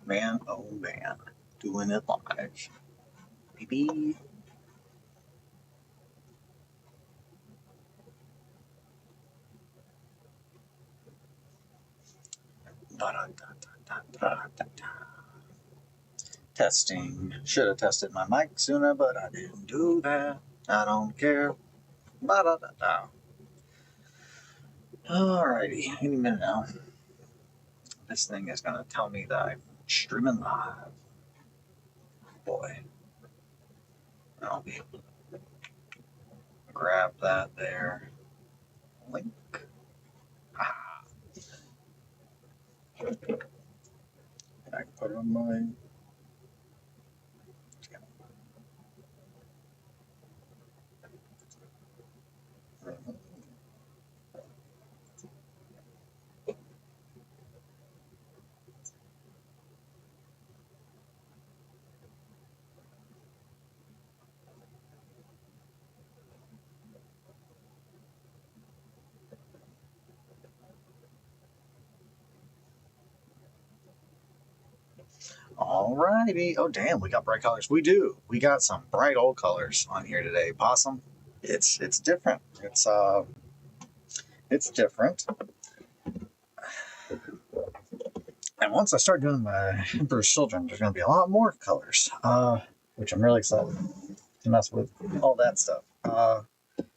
Man, oh man. Doing it live. Baby. Testing. Should have tested my mic sooner, but I didn't do that. I don't care. Ba-da-da-da. Alrighty, any minute now. This thing is going to tell me that I'm streaming live. Boy. I'll be able to grab that there. Link. Ah. I can put it on my. Alrighty. Oh damn, we got bright colors. We do. We got some bright old colors on here today. Possum. It's different. It's different. And once I start doing my Emperor's Children, there's gonna be a lot more colors. Which I'm really excited to mess with all that stuff.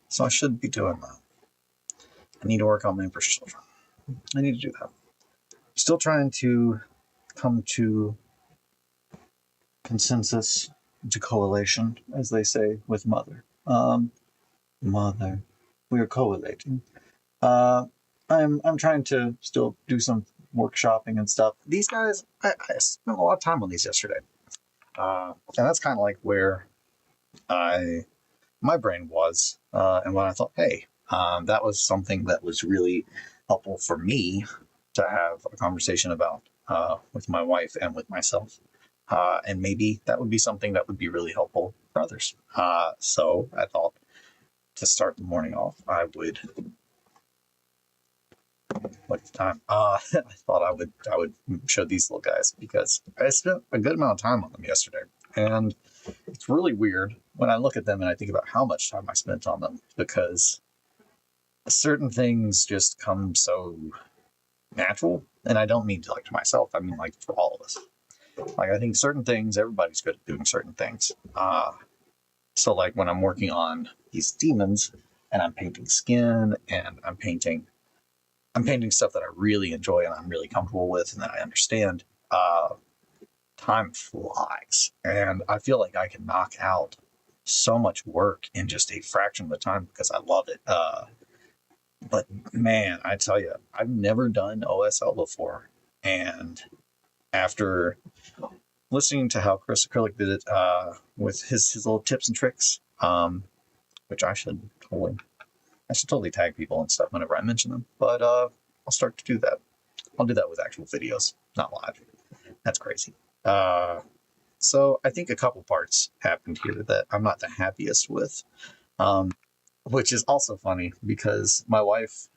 So I should be doing that. I need to work on my Emperor's Children. I need to do that. Still trying to come to consensus, to coalition, as they say, with Mother. Mother, we are collating. I'm trying to still do some workshopping and stuff. These guys, I spent a lot of time on these yesterday, and that's kind of like where my brain was, and when I thought, hey, that was something that was really helpful for me to have a conversation about with my wife and with myself. And maybe that would be something that would be really helpful for others. So I thought to start the morning off, I would. What's the time? I thought I would show these little guys because I spent a good amount of time on them yesterday, and it's really weird when I look at them and I think about how much time I spent on them because certain things just come so natural, and I don't mean to myself. I mean for all of us. I think certain things, everybody's good at doing certain things. So when I'm working on these demons and I'm painting skin and I'm painting stuff that I really enjoy and I'm really comfortable with and that I understand, time flies. And I feel like I can knock out so much work in just a fraction of the time because I love it. But man, I tell you, I've never done OSL before. And after listening to how Chris Acrylic did it with his little tips and tricks, which I should totally tag people and stuff whenever I mention them. But I'll start to do that. I'll do that with actual videos, not live. That's crazy. So I think a couple parts happened here that I'm not the happiest with, which is also funny because my wife.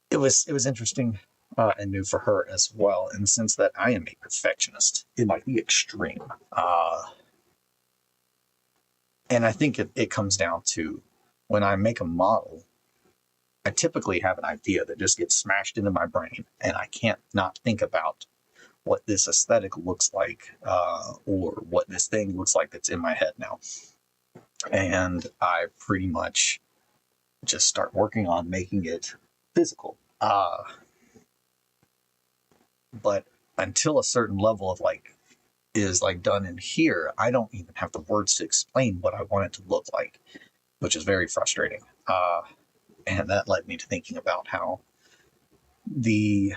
It was interesting. And new for her as well, in the sense that I am a perfectionist in the extreme. And I think it comes down to when I make a model, I typically have an idea that just gets smashed into my brain, and I can't not think about what this aesthetic looks like, or what this thing looks like that's in my head now. And I pretty much just start working on making it physical. But until a certain level of is done in here, I don't even have the words to explain what I want it to look like, which is very frustrating. And that led me to thinking about how the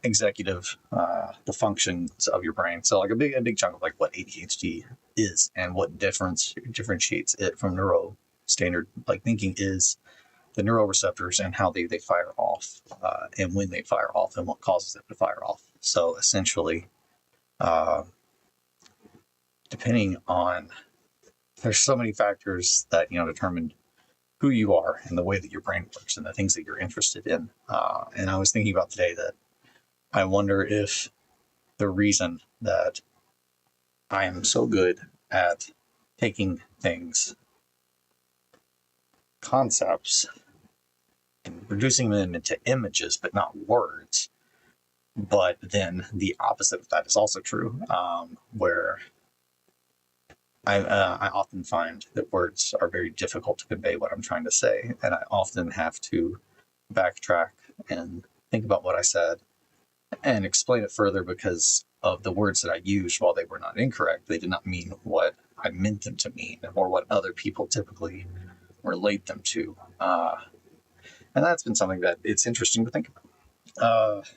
executive, the functions of your brain. So a big chunk of what ADHD is and what differentiates it from standard thinking is the neuroreceptors and how they fire off, and when they fire off and what causes them to fire off. So essentially, depending on, there's so many factors that determine who you are and the way that your brain works and the things that you're interested in. And I was thinking about today that I wonder if the reason that I am so good at taking things, concepts, and reducing them into images, but not words. But then the opposite of that is also true, where I often find that words are very difficult to convey what I'm trying to say, and I often have to backtrack and think about what I said and explain it further because of the words that I used. While they were not incorrect, they did not mean what I meant them to mean or what other people typically relate them to. And that's been something that it's interesting to think about.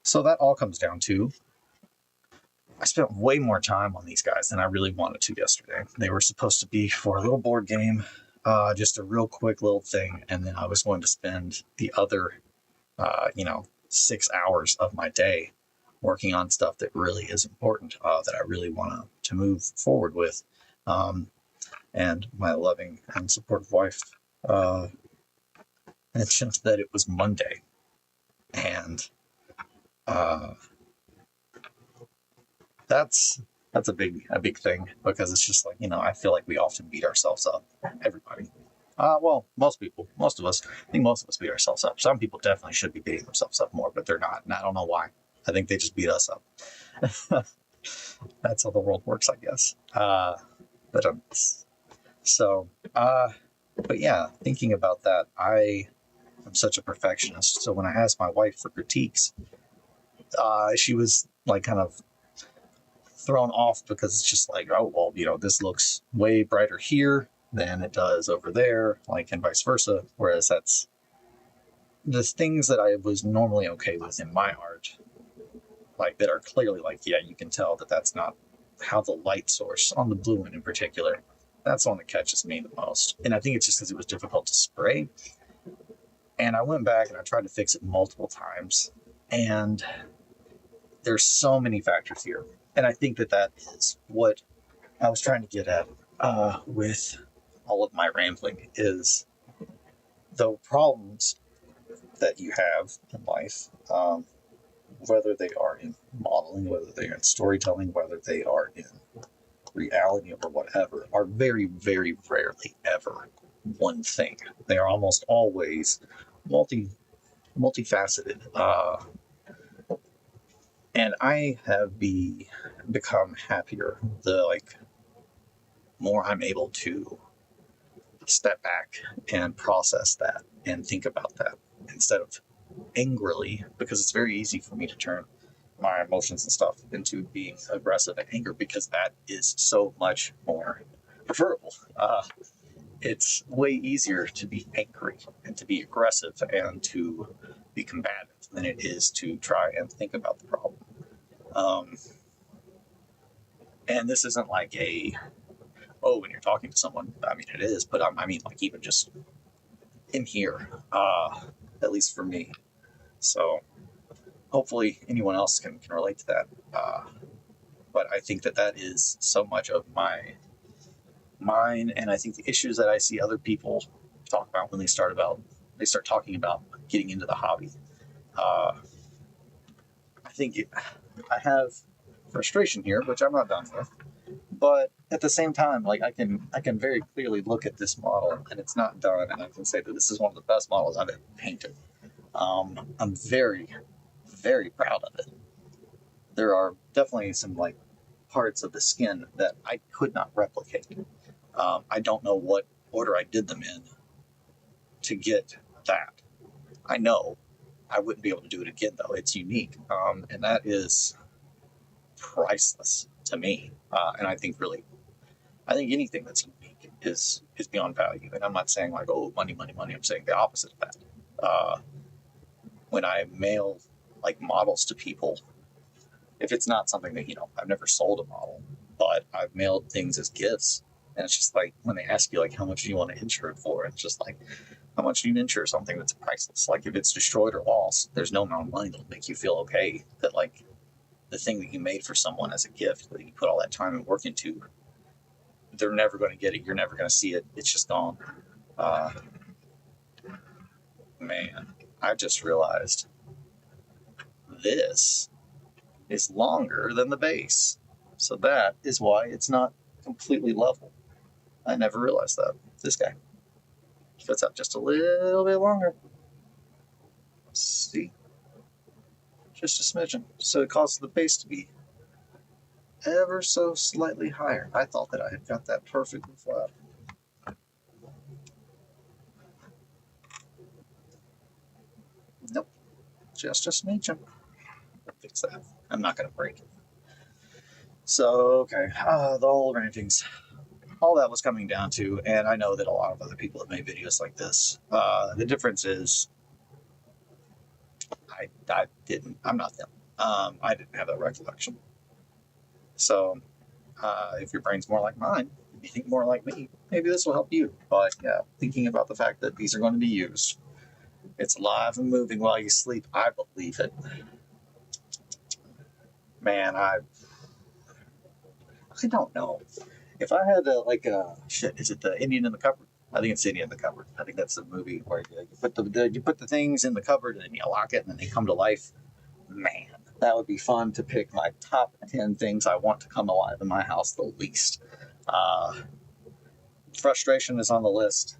So that all comes down to I spent way more time on these guys than I really wanted to yesterday. They were supposed to be for a little board game, just a real quick little thing, and then I was going to spend the other, 6 hours of my day working on stuff that really is important, that I really want to move forward with. And my loving and supportive wife mentioned that it was Monday, and that's a big thing because it's just like, I feel like we often beat ourselves up. Everybody. Well, most of us, I think most of us beat ourselves up. Some people definitely should be beating themselves up more, but they're not. And I don't know why. I think they just beat us up. That's how the world works, I guess. But yeah, thinking about that, I am such a perfectionist. So when I asked my wife for critiques, she was like kind of thrown off because it's just like, oh, well, this looks way brighter here than it does over there, like, and vice versa. Whereas that's the things that I was normally okay with in my art, like that are clearly like, yeah, you can tell that that's not how the light source on the blue one in particular, that's the one that catches me the most. And I think it's just because it was difficult to spray. And I went back and I tried to fix it multiple times. And there's so many factors here. And I think that is what I was trying to get at with all of my rambling is the problems that you have in life, whether they are in modeling, whether they are in storytelling, whether they are in reality or whatever, are very, very rarely ever one thing. They are almost always multifaceted. And I have become happier the more I'm able to step back and process that and think about that instead of angrily, because it's very easy for me to turn my emotions and stuff into being aggressive and anger because that is so much more preferable. It's way easier to be angry and to be aggressive and to be combative than it is to try and think about the problem. And this isn't like when you're talking to someone, I mean, it is, but I mean, like, even just in here, at least for me. So hopefully anyone else can relate to that. But I think that is so much of mine, and I think the issues that I see other people talk about when they start talking about getting into the hobby. I think I have frustration here, which I'm not done with. But at the same time, like I can very clearly look at this model and it's not done, and I can say that this is one of the best models I've ever painted. I'm very, very proud of it. There are definitely some parts of the skin that I could not replicate. I don't know what order I did them in to get that. I know I wouldn't be able to do it again though. It's unique, and that is priceless to me. And I think anything that's unique is beyond value. And I'm not saying money. I'm saying the opposite of that. When I mail models to people, if it's not something that, I've never sold a model, but I've mailed things as gifts. And it's just when they ask you how much do you want to insure it for? It's just how much do you insure something that's priceless? If it's destroyed or lost, there's no amount of money that'll make you feel okay that the thing that you made for someone as a gift that you put all that time and work into, they're never going to get it. You're never going to see it. It's just gone. Man, I just realized this is longer than the base. So that is why it's not completely level. I never realized that. This guy fits out just a little bit longer. See? Just a smidgen. So it causes the base to be ever so slightly higher. I thought that I had got that perfectly flat. Nope. Just a smidgen. I'll fix that. I'm not going to break it. So, okay. The whole rantings. All that was coming down to, and I know that a lot of other people have made videos like this. The difference is, I'm not them. I didn't have that recollection. So, if your brain's more like mine, if you think more like me, maybe this will help you. But yeah, thinking about the fact that these are going to be used, it's alive and moving while you sleep, I believe it. Man, I don't know. If I had is it the Indian in the cupboard? I think it's Indian in the cupboard. I think that's the movie where you put the things in the cupboard and then you lock it and then they come to life. Man, that would be fun to pick my top 10 things I want to come alive in my house the least. Frustration is on the list.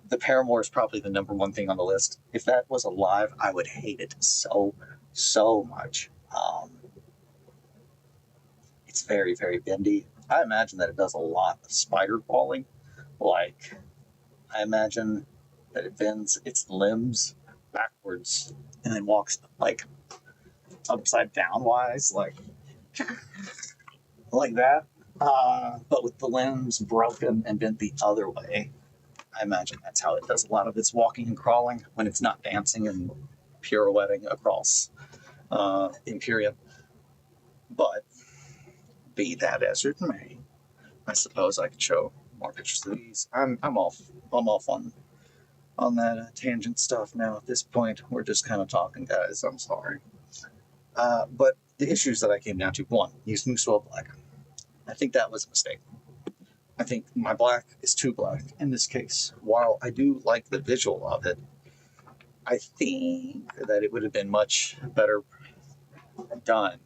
The Paramore is probably the number one thing on the list. If that was alive, I would hate it so much. It's very, very bendy. I imagine that it does a lot of spider crawling. Like, I imagine that it bends its limbs backwards and then walks like upside down wise, like that. But with the limbs broken and bent the other way. I imagine that's how it does a lot of its walking and crawling when it's not dancing and pirouetting across Imperium. But be that as it may, I suppose I could show more pictures of these. I'm off on that tangent stuff now. At this point, we're just kind of talking, guys. I'm sorry. But the issues that I came down to: one, use Muswell Black. I think that was a mistake. I think my black is too black in this case. While I do like the visual of it, I think that it would have been much better done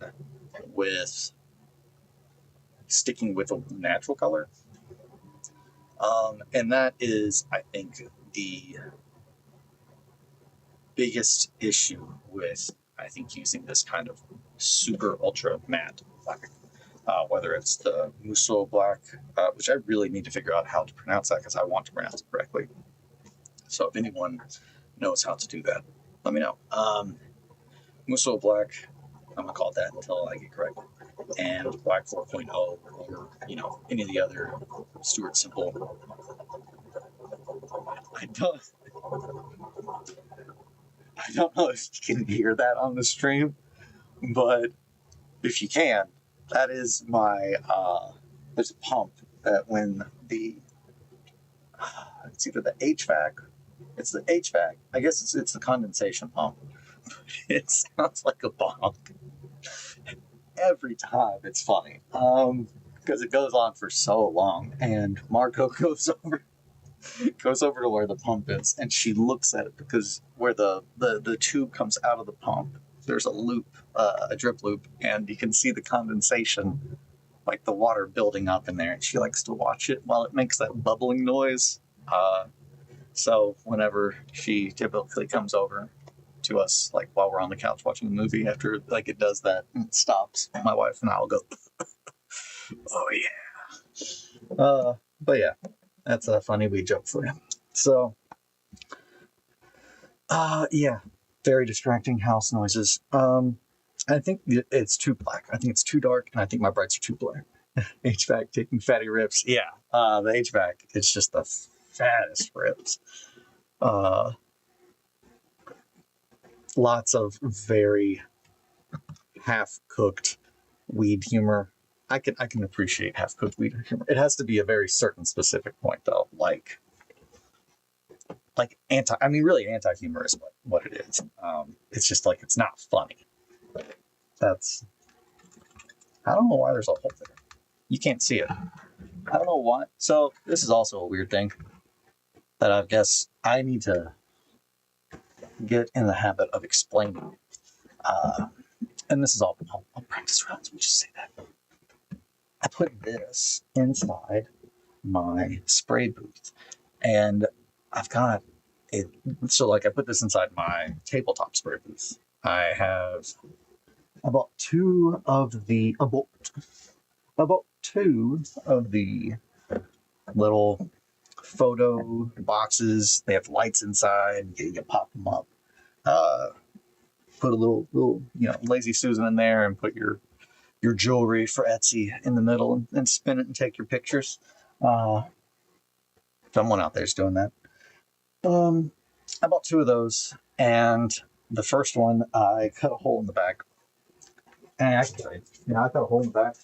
with sticking with a natural color. And that is, I think, the biggest issue with, I think, using this kind of super ultra matte black. Whether it's the Musso Black, which I really need to figure out how to pronounce that because I want to pronounce it correctly. So if anyone knows how to do that, let me know. Musso Black, I'm going to call it that until I get correct. And Black 4.0 or, any of the other Stuart Simple. I don't know if you can hear that on the stream, but if you can, that is my, there's a pump that when it's either the HVAC, I guess it's the condensation pump. It sounds like a bomb. Every time it's funny, because it goes on for so long, and Marco goes over to where the pump is, and she looks at it because where the tube comes out of the pump, there's a loop, a drip loop, and you can see the condensation, like the water building up in there, and she likes to watch it while it makes that bubbling noise. So whenever she typically comes over to us, like while we're on the couch watching a movie, after like it does that and it stops, my wife and I will go, oh yeah. But yeah, that's a funny wee joke for you. So, yeah, very distracting house noises. I think it's too black. I think it's too dark, and I think my brights are too black. HVAC taking fatty rips. Yeah, the HVAC, it's just the fattest rips. Lots of very half-cooked weed humor. I can appreciate half-cooked weed humor. It has to be a very certain specific point, though. Like really anti-humor is what it is. It's just like, it's not funny. I don't know why there's a hole there. You can't see it. I don't know why. So this is also a weird thing that I guess I need to get in the habit of explaining. And this is all, I'll practice rounds. Let me just say that. I put this inside my spray booth, and I've got it. So, like, I put this inside my tabletop spray booth. I have about two of the little photo boxes. They have lights inside. You pop them up. Put a little lazy Susan in there, and put your jewelry for Etsy in the middle, and spin it and take your pictures. Someone out there's doing that. I bought two of those, and the first one I cut a hole in the back. And I cut a hole in the back.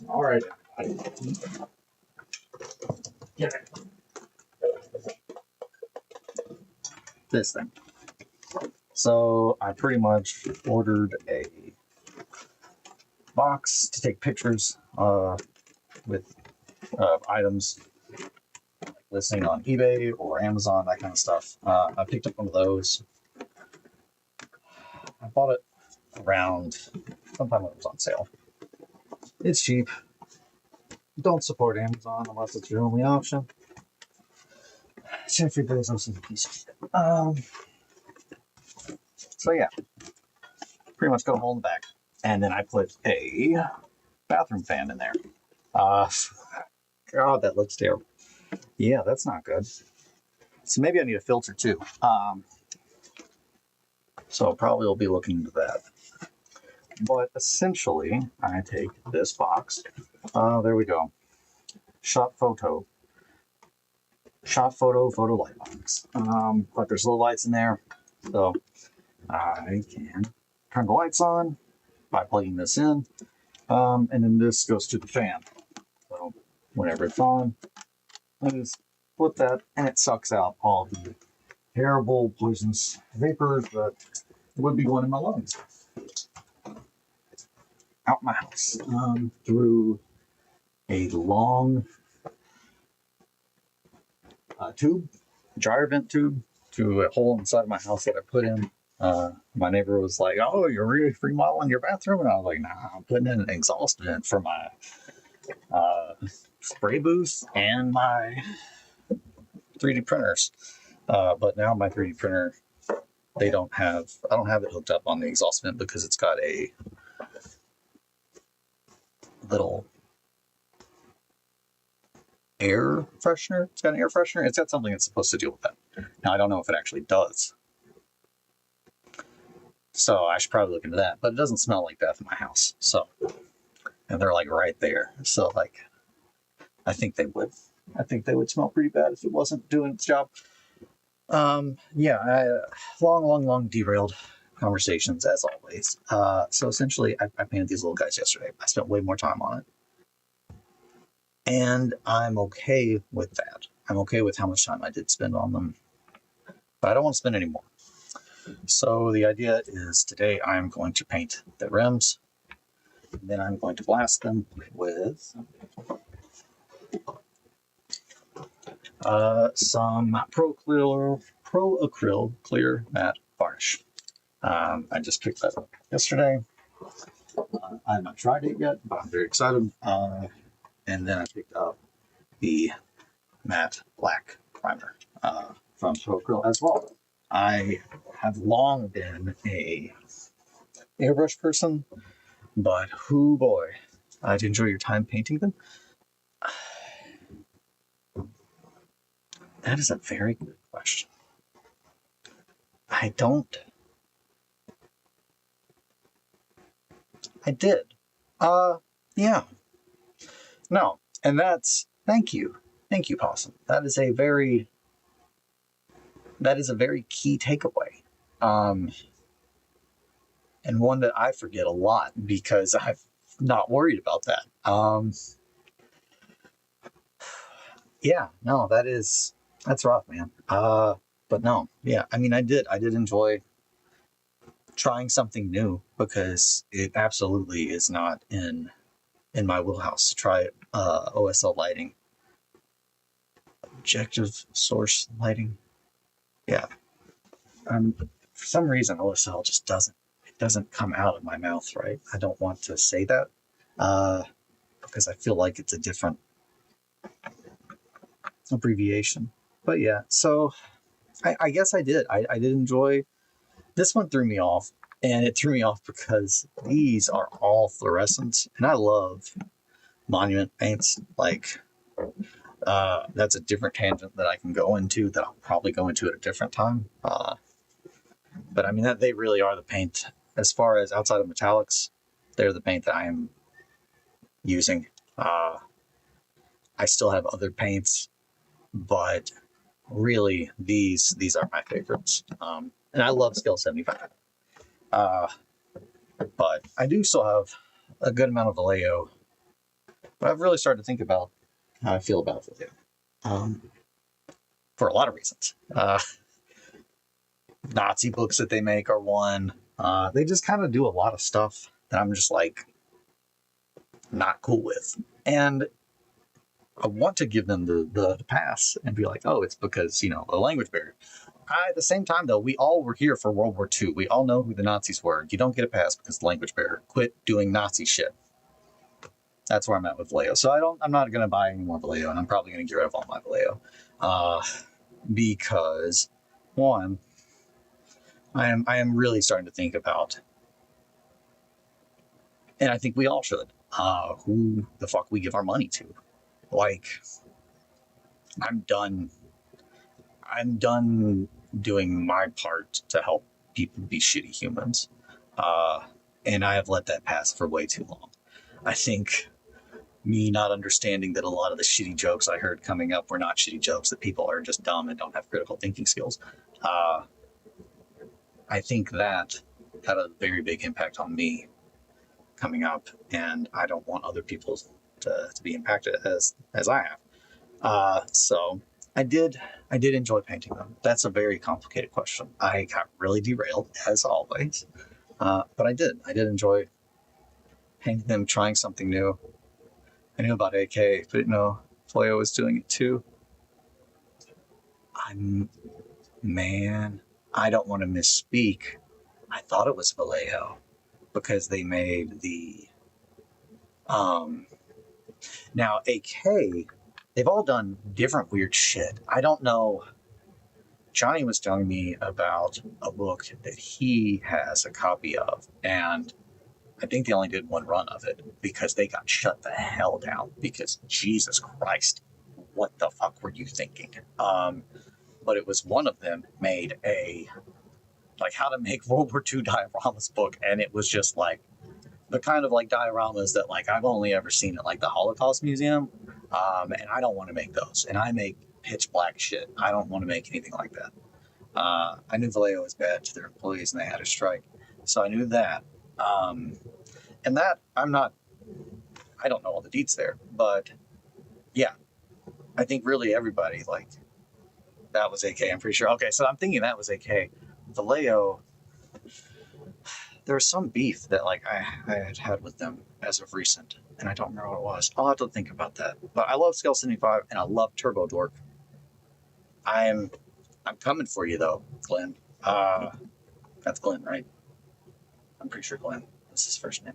All right, get it. This thing. So I pretty much ordered a box to take pictures with items like listing on eBay or Amazon, that kind of stuff. I picked up one of those. I bought it around sometime when it was on sale. It's cheap. Don't support Amazon unless it's your only option. Jeffrey Bezos is a piece of shit. So yeah, pretty much got a hole in the back, and then I put a bathroom fan in there. God, that looks terrible. Yeah, that's not good. So maybe I need a filter too. So probably will be looking into that. But essentially, I take this box. There we go. Shot photo light box. But there's little lights in there, so I can turn the lights on by plugging this in, and then this goes to the fan. So whenever it's on, I just flip that, and it sucks out all the terrible poisonous vapors that would be going in my lungs out my house through a long dryer vent tube, to a hole inside my house that I put in. My neighbor was like, "Oh, you're really remodeling your bathroom?" And I was like, "Nah, I'm putting in an exhaust vent for my spray booth and my 3D printers." But now my 3D printer, I don't have it hooked up on the exhaust vent because it's got a little air freshener. It's got an air freshener. It's got something that's supposed to deal with that. Now, I don't know if it actually does. So I should probably look into that. But it doesn't smell like death in my house. So, and they're like right there. So like, I think they would smell pretty bad if it wasn't doing its job. Yeah, long derailed conversations as always. So essentially, I painted these little guys yesterday. I spent way more time on it. And I'm okay with that. I'm okay with how much time I did spend on them. But I don't want to spend any more. So the idea is today I'm going to paint the rims. And then I'm going to blast them with some Pro Acryl Clear Matte Varnish. I just picked that up yesterday. I have not tried it yet, but I'm very excited. And then I picked up the matte black primer from Pro Acryl as well. I have long been a airbrush person, but whoo boy, I'd enjoy your time painting them. That is a very good question. I did. Yeah. No, and that's, thank you, Possum. That is a very key takeaway, and one that I forget a lot because I'm not worried about that. Yeah, no, that's rough, man. But no, yeah, I mean, I did enjoy trying something new because it absolutely is not in my wheelhouse to try OSL lighting, objective source lighting. Yeah, for some reason OSL just doesn't come out of my mouth right. I don't want to say that because I feel like it's a different abbreviation. But yeah, so I guess I did. I did enjoy. This one threw me off, and it threw me off because these are all fluorescent, and I love monument paints. Like, that's a different tangent that I can go into that I'll probably go into at a different time. But I mean, that they really are the paint. As far as outside of metallics, they're the paint that I am using. I still have other paints, but really these are my favorites. And I love Scale 75. But I do still have a good amount of Vallejo. But I've really started to think about how I feel about Vallejo. For a lot of reasons. Nazi books that they make are one. They just kind of do a lot of stuff that I'm just like not cool with. And I want to give them the pass and be like, oh, it's because, a language barrier. At the same time, though, we all were here for World War II. We all know who the Nazis were. You don't get a pass because of the language barrier. Quit doing Nazi shit. That's where I'm at with Vallejo. So I'm not going to buy any more Vallejo, and I'm probably going to get rid of all my Vallejo. Because, one, I am really starting to think about, and I think we all should, who the fuck we give our money to. Like, I'm done doing my part to help people be shitty humans. And I have let that pass for way too long. I think me not understanding that a lot of the shitty jokes I heard coming up were not shitty jokes, that people are just dumb and don't have critical thinking skills. I think that had a very big impact on me coming up, and I don't want other people to be impacted as I have. So I did enjoy painting them. That's a very complicated question. I got really derailed as always, but I did enjoy painting them, trying something new. I knew about AK, but no, Vallejo was doing it too. I don't want to misspeak. I thought it was Vallejo because they made the now AK. They've all done different weird shit. I don't know. Johnny was telling me about a book that he has a copy of, and I think they only did one run of it because they got shut the hell down because Jesus Christ, what the fuck were you thinking? But it was one of them made a, like, how to make World War II dioramas book, and it was just like the kind of like dioramas that like I've only ever seen at like the Holocaust Museum, and I don't want to make those. And I make pitch black shit. I don't want to make anything like that. I knew Vallejo was bad to their employees and they had a strike, so I knew that. And that I don't know all the deets there, but yeah, I think really everybody, like, that was AK, I'm pretty sure. Okay, so I'm thinking that was AK. Vallejo, there was some beef that like I had with them as of recent, and I don't remember what it was. I'll have to think about that. But I love Scale 75 and I love Turbo Dork. I'm coming for you though, Glenn. That's Glenn, right? I'm pretty sure Glenn is his first name.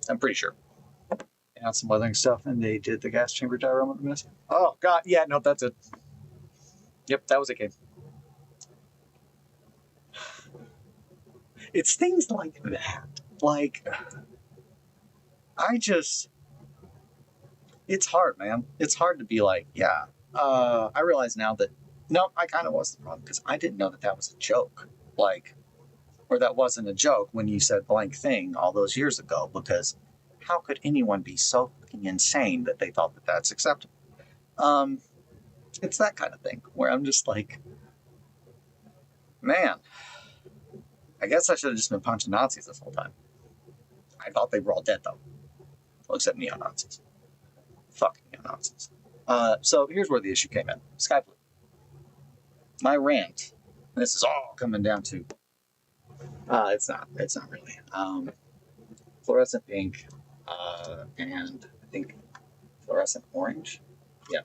I'm pretty sure. And some weathering stuff, and they did the gas chamber diorama. Oh god, yeah, no, that's it. Yep, that was a game. It's things like that. Like, it's hard, man. It's hard to be like, yeah. I realize now that, no, I kind of was the problem because I didn't know that was a joke. Like, or that wasn't a joke when you said blank thing all those years ago, because how could anyone be so fucking insane that they thought that that's acceptable? It's that kind of thing where I'm just like, man, I guess I should have just been punching Nazis this whole time. I thought they were all dead though, well, except neo-Nazis. Fucking nonsense. So here's where the issue came in. Sky blue. My rant. This is all coming down to. It's not. It's not really. Fluorescent pink, and I think fluorescent orange. Yeah.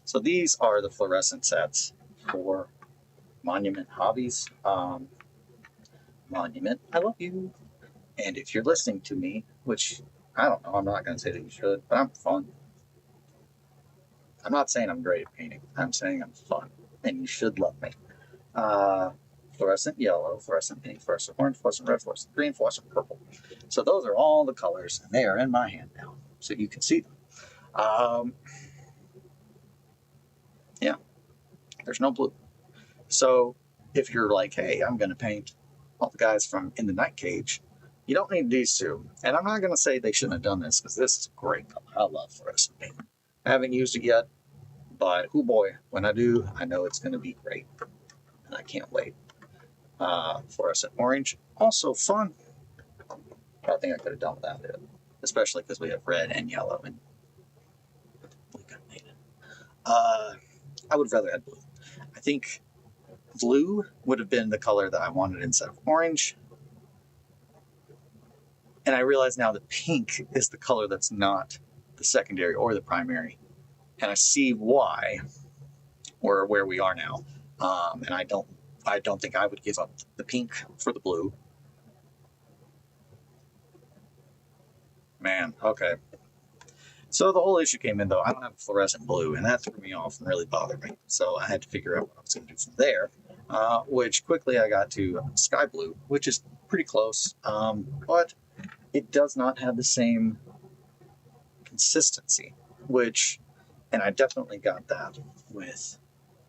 So these are the fluorescent sets for Monument Hobbies. Monument, I love you. And if you're listening to me, which I don't know, I'm not going to say that you should, but I'm fun. I'm not saying I'm great at painting. I'm saying I'm fun, and you should love me. Fluorescent yellow, fluorescent pink, fluorescent orange, fluorescent red, fluorescent green, fluorescent purple. So those are all the colors, and they are in my hand now, so you can see them. Yeah, there's no blue. So if you're like, hey, I'm going to paint all the guys from In the Night Cage, you don't need these two. And I'm not going to say they shouldn't have done this, because this is a great color. I love fluorescent pink. I haven't used it yet, but oh boy, when I do, I know it's going to be great, and I can't wait. Fluorescent orange, also fun. I think I could have done without it, especially because we have red and yellow, and we could have made it. I would have rather had blue. I think blue would have been the color that I wanted instead of orange. And I realize now that pink is the color that's not the secondary or the primary. And I see why, or where we are now. And I don't think I would give up the pink for the blue. Man, okay. So the whole issue came in, though. I don't have a fluorescent blue, and that threw me off and really bothered me. So I had to figure out what I was going to do from there, which quickly I got to sky blue, which is pretty close, but it does not have the same consistency, and I definitely got that with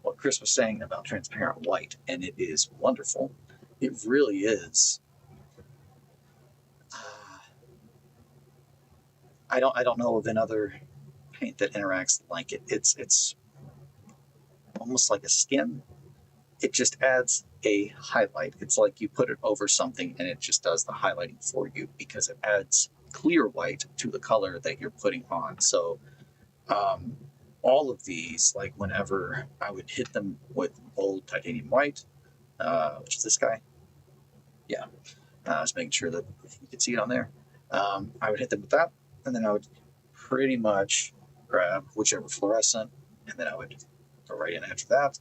what Chris was saying about transparent white, and it is wonderful. It really is. I don't know of another paint that interacts like it. It's almost like a skin. It just adds a highlight. It's like you put it over something and it just does the highlighting for you, because it adds clear white to the color that you're putting on. So all of these, like whenever I would hit them with bold titanium white, which is this guy. Yeah. Just making sure that you can see it on there. I would hit them with that, and then I would pretty much grab whichever fluorescent, and then I would go right in after that,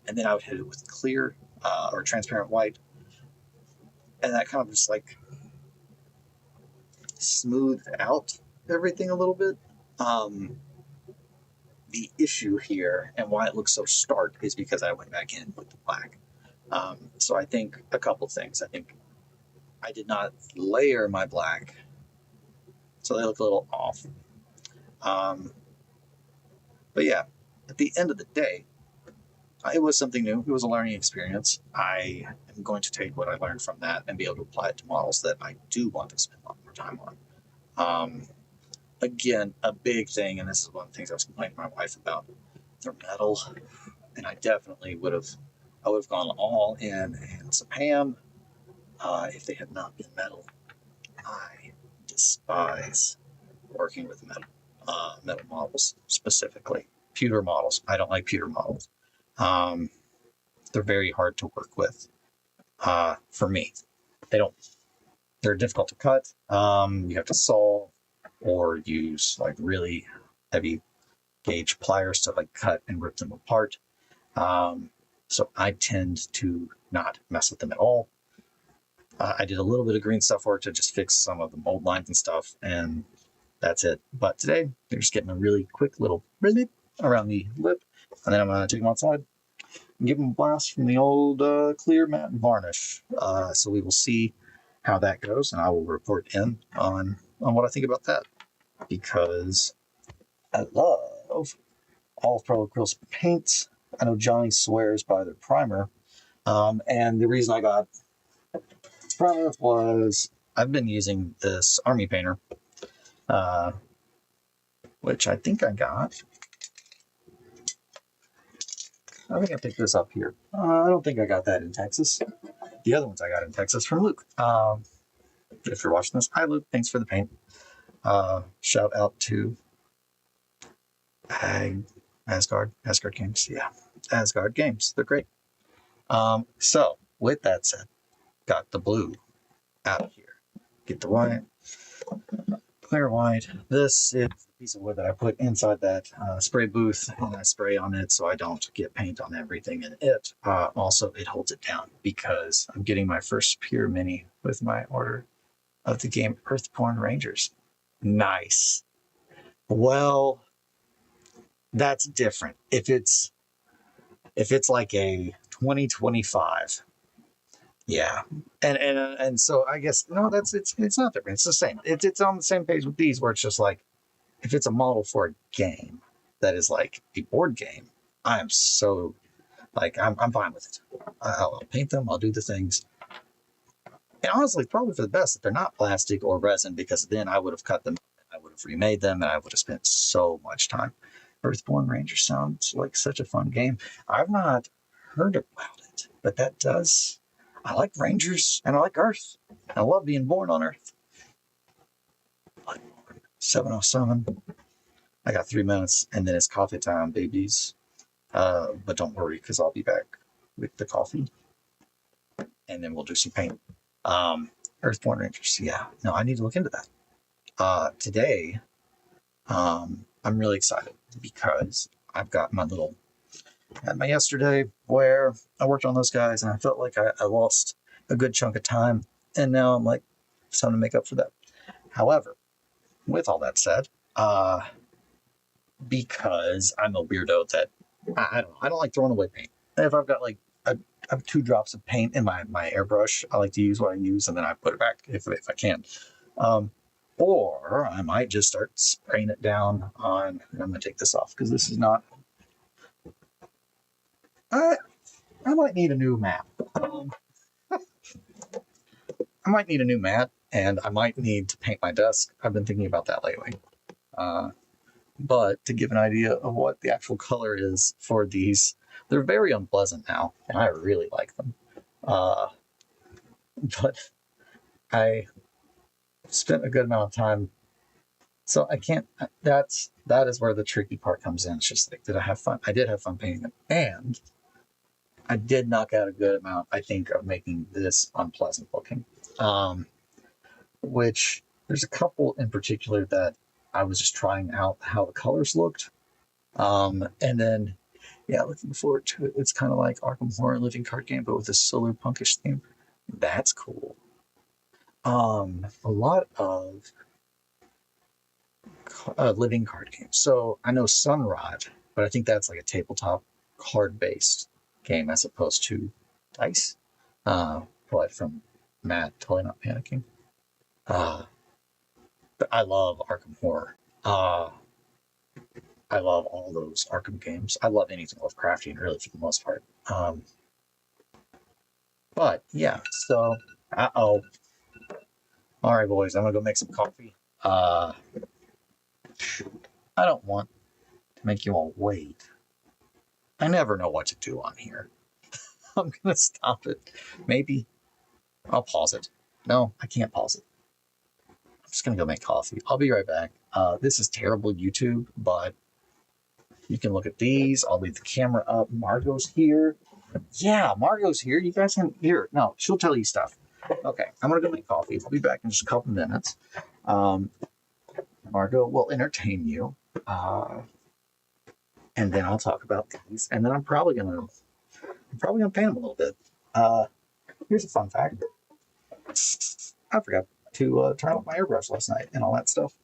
and then I would hit it with clear or transparent white, and that kind of just like smoothed out everything a little bit. The issue here and why it looks so stark is because I went back in with the black. So I think a couple things. I think I did not layer my black, so they look a little off. But yeah, at the end of the day, it was something new. It was a learning experience. I am going to take what I learned from that and be able to apply it to models that I do want to spend a lot more time on. Again, a big thing, and this is one of the things I was complaining to my wife about, they're metal, and I definitely would have gone all in and some ham if they had not been metal. I despise working with metal models, specifically pewter models. I don't like pewter models. They're very hard to work with for me. They're difficult to cut. You have to solve or use like really heavy gauge pliers to like cut and rip them apart. So I tend to not mess with them at all. I did a little bit of green stuff work to just fix some of the mold lines and stuff, and that's it. But today, they're just getting a really quick little blip around the lip, and then I'm going to take them outside and give them a blast from the old clear matte varnish. So we will see how that goes, and I will report in on what I think about that, because I love all of Pro Acryl's paints. I know Johnny swears by their primer, and the reason I got primer was I've been using this Army Painter, which I think I got. I think I picked this up here. I don't think I got that in Texas. The other ones I got in Texas from Luke. If you're watching this, hi Luke, thanks for the paint. Shout out to Asgard games. Yeah, Asgard games. They're great. So with that said, got the blue out of here. Get the white, clear white. This is a piece of wood that I put inside that spray booth, and I spray on it so I don't get paint on everything in it. Also, it holds it down because I'm getting my first Pure Mini with my order of the game Earthborn Rangers. Nice. Well, that's different. If it's like a 2025, yeah, and so I guess no, that's it's not different. It's the same. It's on the same page with these, where it's just like if it's a model for a game that is like a board game, I am so like I'm fine with it. I'll paint them. I'll do the things. And honestly, probably for the best that they're not plastic or resin, because then I would have cut them, I would have remade them, and I would have spent so much time. Earthborn Ranger sounds like such a fun game. I've not heard about it, but that does. I like Rangers and I like Earth. I love being born on Earth. 7:07. I got 3 minutes, and then it's coffee time, babies. But don't worry, because I'll be back with the coffee, and then we'll do some paint. Earthborn Rangers. Yeah, no, I need to look into that. Today, I'm really excited because I've got my little at my yesterday where I worked on those guys and I felt like I lost a good chunk of time, and now I'm like, it's time to make up for that. However, with all that said, because I'm a weirdo that I don't like throwing away paint. If I've got like I have 2 drops of paint in my airbrush, I like to use what I use and then I put it back if I can. Or I might just start spraying it down on. I'm going to take this off because this is not. I might need a new mat. I might need a new mat, and I might need to paint my desk. I've been thinking about that lately. But to give an idea of what the actual color is for these, they're very unpleasant now, and I really like them. But I spent a good amount of time, so I can't. That is where the tricky part comes in. It's just like, did I have fun? I did have fun painting them, and I did knock out a good amount, I think, of making this unpleasant looking. Which there's a couple in particular that I was just trying out how the colors looked. And then, yeah, looking forward to it. It's kind of like Arkham Horror Living Card Game, but with a solar punkish theme. That's cool. A lot of living card games. So I know Sunrod, but I think that's like a tabletop card-based game as opposed to dice. But from Matt, totally not panicking. But I love Arkham Horror. I love all those Arkham games. I love anything Lovecraftian, really, for the most part. But yeah, so all right, boys, I'm gonna go make some coffee. I don't want to make you all wait. I never know what to do on here. I'm gonna stop it. Maybe I'll pause it. No, I can't pause it. I'm just gonna go make coffee. I'll be right back. This is terrible YouTube, but you can look at these. I'll leave the camera up. Margot's here. Yeah, Margot's here. You guys can hear. No, she'll tell you stuff. Okay, I'm gonna go make coffee. I'll be back in just a couple minutes. Margot will entertain you, and then I'll talk about these. And then I'm probably gonna paint them a little bit. Here's a fun fact. I forgot to turn off my airbrush last night and all that stuff.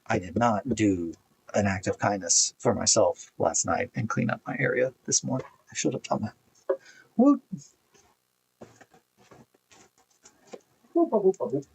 I did not do an act of kindness for myself last night and clean up my area this morning. I should have done that. Woot. Woot, woot, woot, woot.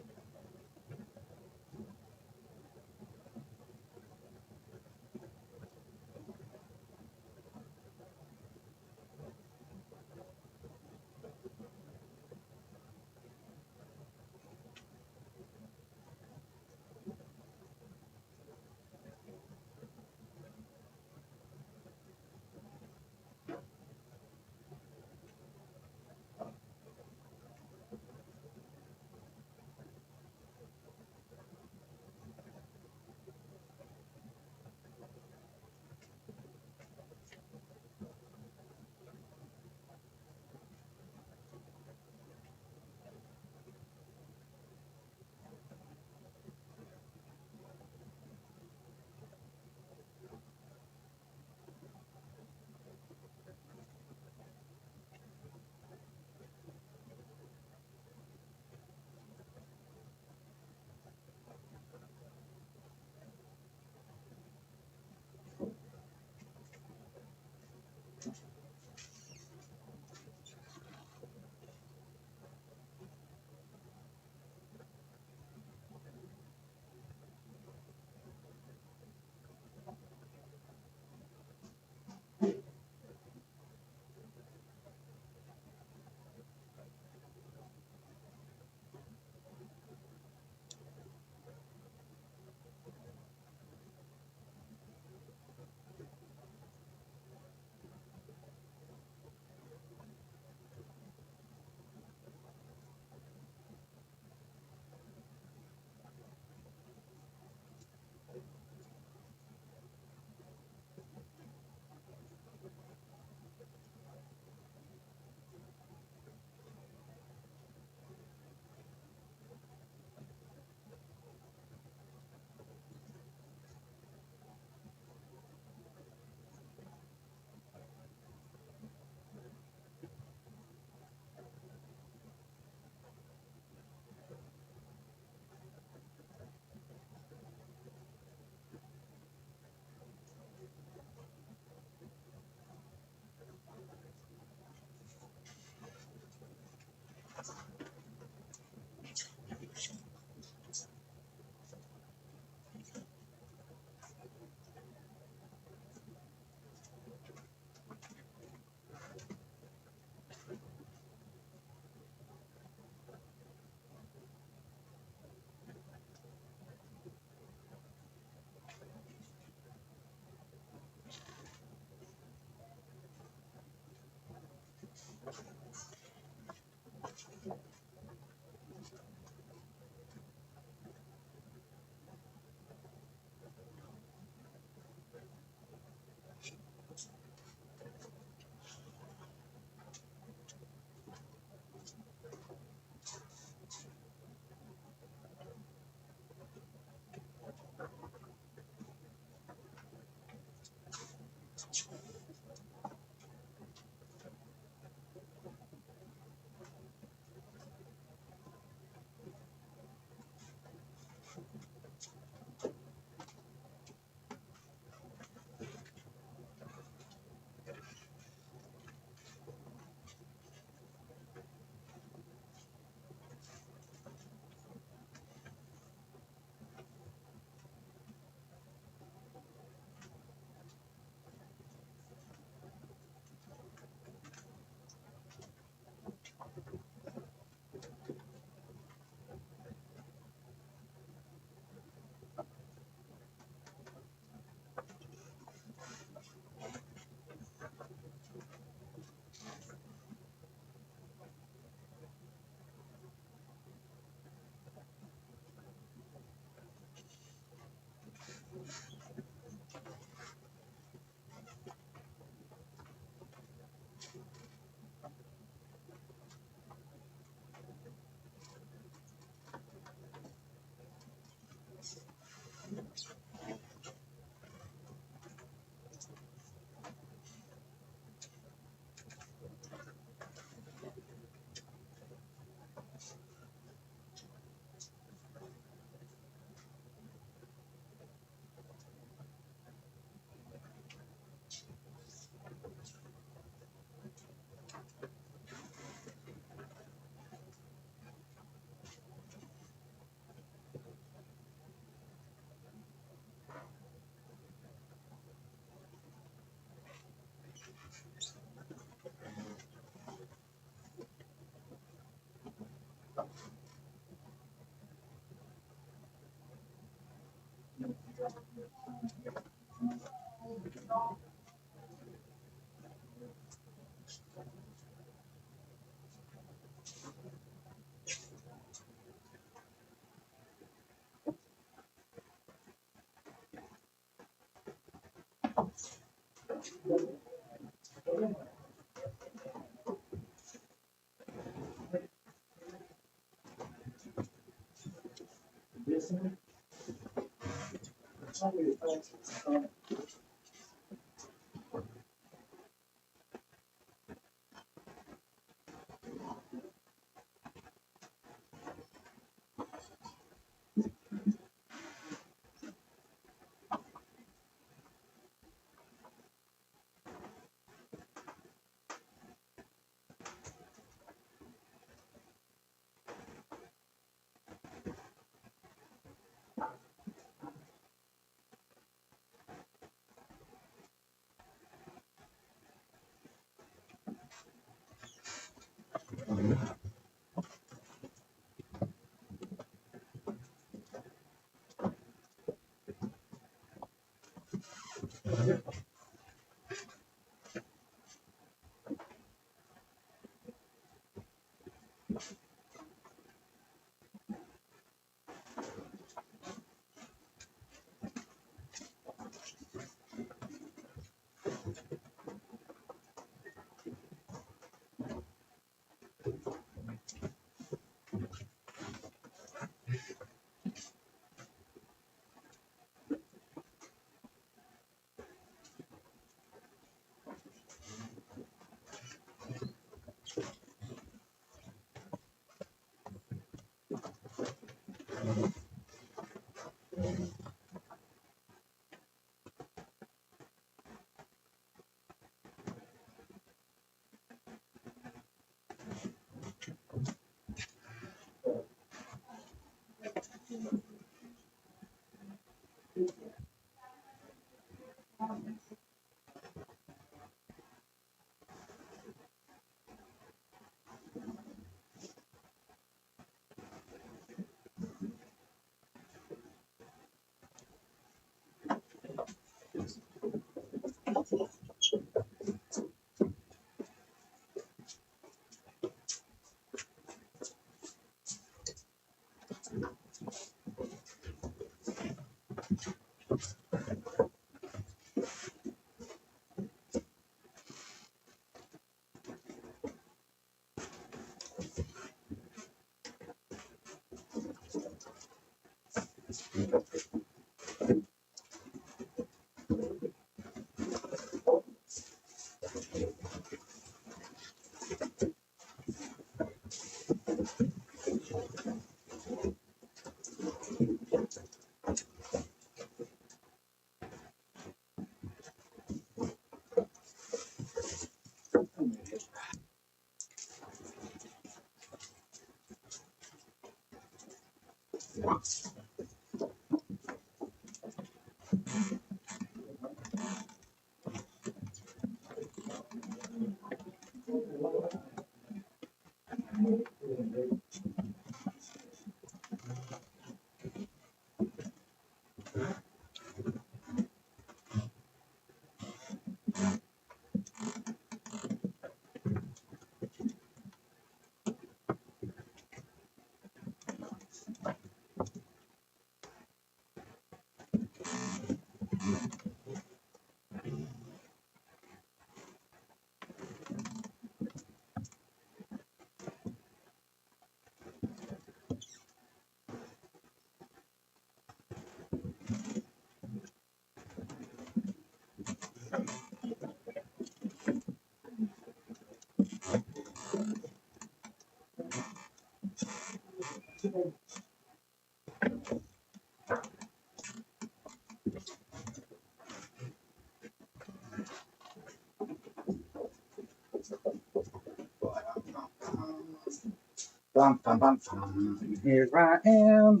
Bum, bum, bum, bum. Here I am.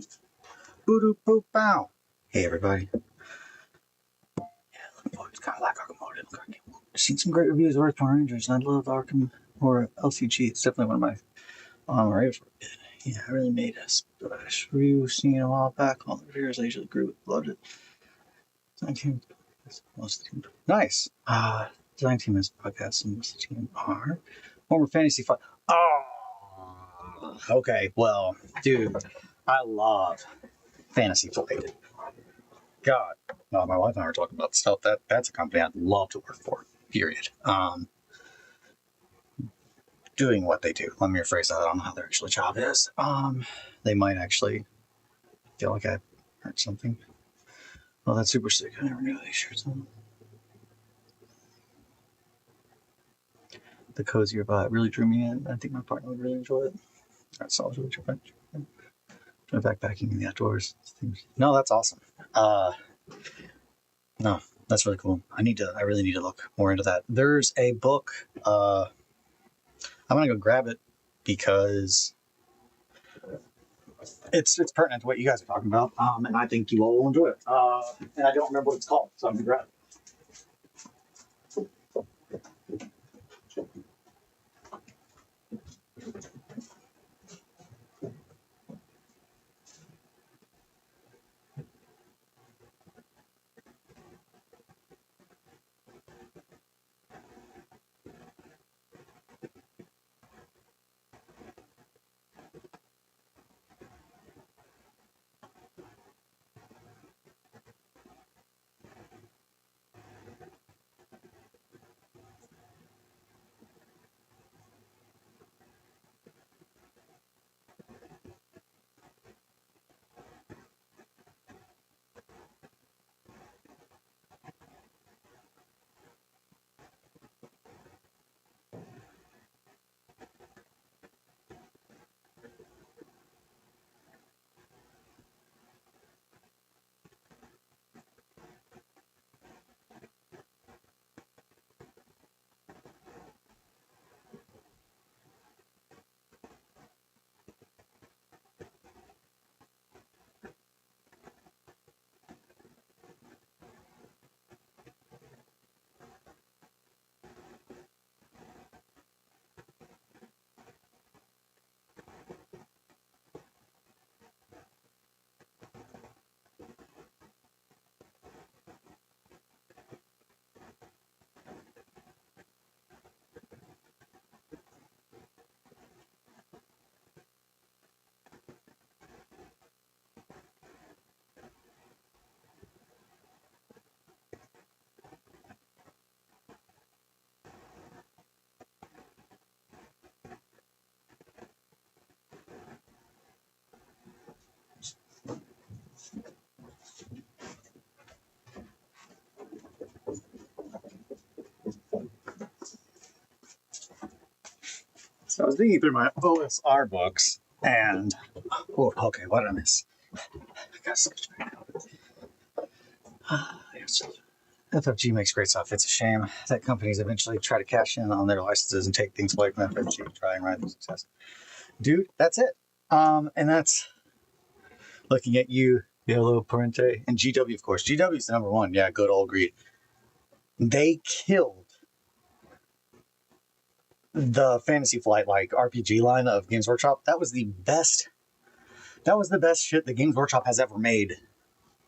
Boo boop bow. Hey everybody. Yeah, it's kind of like Arkham Horror. I've seen some great reviews of Earth Power Rangers, and I love Arkham or LCG. It's definitely one of my favorites. Yeah, I really made a splash review seen a while back. All the reviewers I usually agree with, loved it. Design team, most of the team. Nice. Design team has podcasts, and most of the team are former fantasy fun. Oh, okay. Well, dude, I love Fantasy Flight. God, no, my wife and I were talking about stuff. That's a company I'd love to work for. Period. Doing what they do. Let me rephrase that. I don't know how their actual job is. They might actually feel like I heard something. Well, that's super sick. I never knew they shared something. The cozier vibe really drew me in. I think my partner would really enjoy it. That's all really true. Try backpacking in the outdoors. No, that's awesome. No, that's really cool. I really need to look more into that. There's a book. I'm gonna go grab it because it's pertinent to what you guys are talking about. And I think you all will enjoy it. And I don't remember what it's called, so I'm gonna grab it. So I was digging through my OSR books, and okay, what did I miss? I got sketch back out. FFG makes great stuff. It's a shame that companies eventually try to cash in on their licenses and take things away from FFG to try and ride their success. Dude, that's it. And that's looking at you, Yellow Parente, and GW, of course. GW is the number one. Yeah, good old greed. They killed the Fantasy Flight like RPG line of Games Workshop. That was the best shit that Games Workshop has ever made,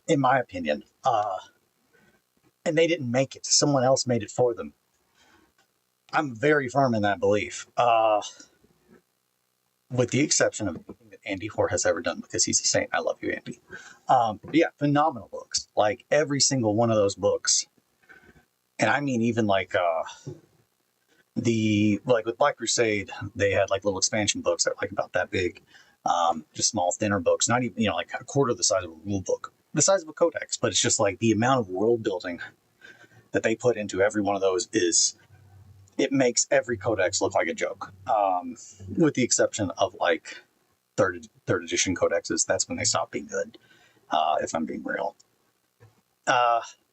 in my opinion. And they didn't make it. Someone else made it for them. I'm very firm in that belief. With the exception of anything that Andy Hoare has ever done, because he's a saint. I love you, Andy. Yeah, phenomenal books. Like every single one of those books. And I mean, even like with Black Crusade, they had like little expansion books that were like about that big, just small, thinner books, not even, like a quarter the size of a rule book, the size of a codex. But it's just like the amount of world building that they put into every one of those it makes every codex look like a joke. With the exception of like third edition codexes, that's when they stop being good. If I'm being real.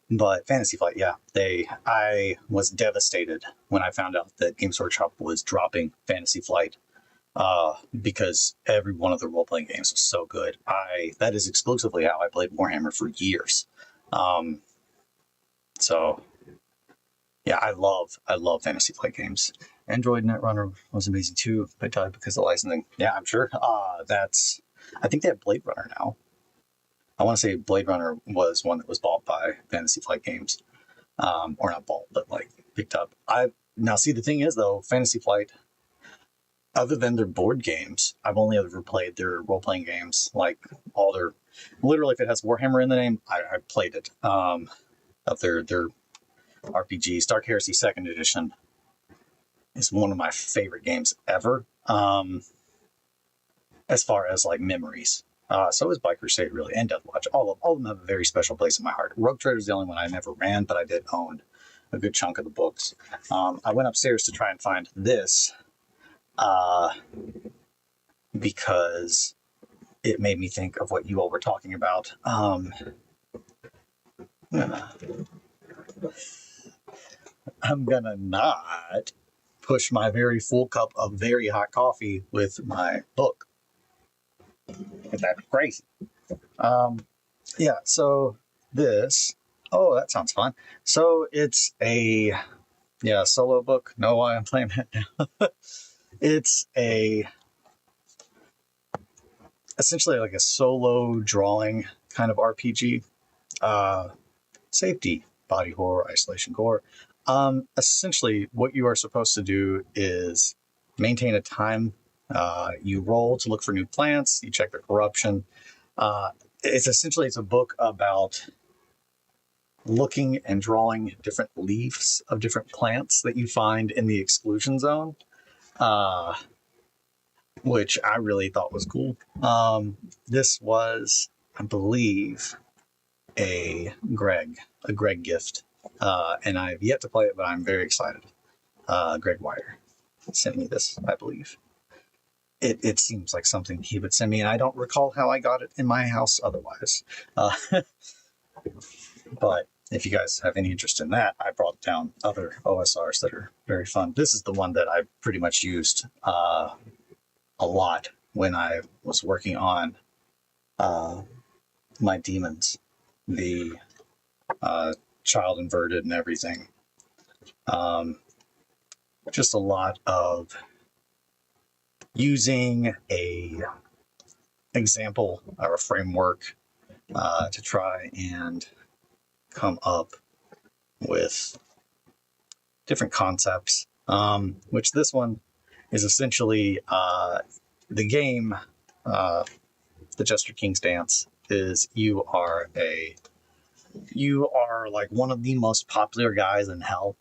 But Fantasy Flight, yeah, I was devastated when I found out that Games Workshop was dropping Fantasy Flight, because every one of the role-playing games was so good. That is exclusively how I played Warhammer for years. So yeah, I love Fantasy Flight games. Android Netrunner was amazing too, but died because of licensing. Yeah, I'm sure. I think they have Blade Runner now. I want to say Blade Runner was one that was bought by Fantasy Flight Games. Or not bought, but like picked up. Now see, the thing is though, Fantasy Flight, other than their board games, I've only ever played their role-playing games. Like literally if it has Warhammer in the name, I played it. Of their RPGs. Dark Heresy 2nd Edition is one of my favorite games ever. As far as like memories. So is Black Crusade, really, and Deathwatch. All of them have a very special place in my heart. Rogue Trader is the only one I never ran, but I did own a good chunk of the books. I went upstairs to try and find this, because it made me think of what you all were talking about. I'm gonna not push my very full cup of very hot coffee with my book. That'd be crazy. Yeah, so this, that sounds fun. So it's a solo book. Know why I'm playing that now? It's essentially like a solo drawing kind of RPG. Safety, body horror, isolation gore. Essentially what you are supposed to do is maintain a time. You roll to look for new plants. You check their corruption. It's a book about looking and drawing different leaves of different plants that you find in the exclusion zone, which I really thought was cool. This was, I believe, a Greg gift, and I've yet to play it, but I'm very excited. Greg Wire sent me this, I believe. It seems like something he would send me, and I don't recall how I got it in my house otherwise. But if you guys have any interest in that, I brought down other OSRs that are very fun. This is the one that I pretty much used a lot when I was working on my demons, the child inverted and everything. Just a lot of using a example or a framework to try and come up with different concepts, which this one is essentially the game, the Jester King's Dance, is you are like one of the most popular guys in hell.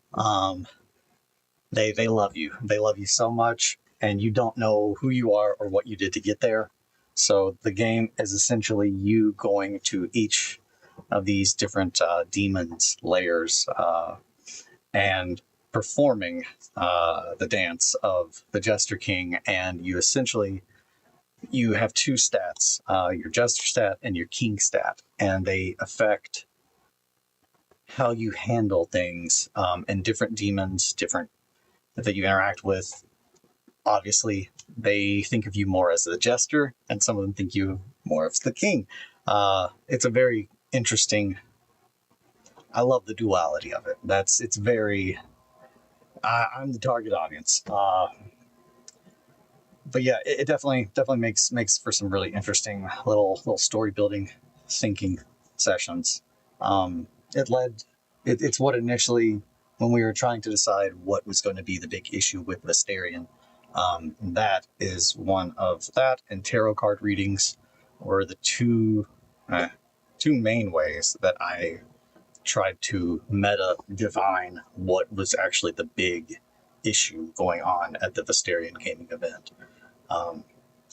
They love you. They love you so much, and you don't know who you are or what you did to get there. So the game is essentially you going to each of these different demons' layers, and performing the dance of the Jester King, and you have two stats, your Jester stat and your King stat, and they affect how you handle things, and different demons, different that you interact with. Obviously, they think of you more as the Jester, and some of them think you more as the King. It's a very interesting. I love the duality of it. It's very. I'm the target audience. But yeah, it definitely makes for some really interesting little story building, thinking sessions. It's what initially, when we were trying to decide what was going to be the big issue with Visterion, that is one of that, and tarot card readings were the two main ways that I tried to meta divine what was actually the big issue going on at the Visterion gaming event.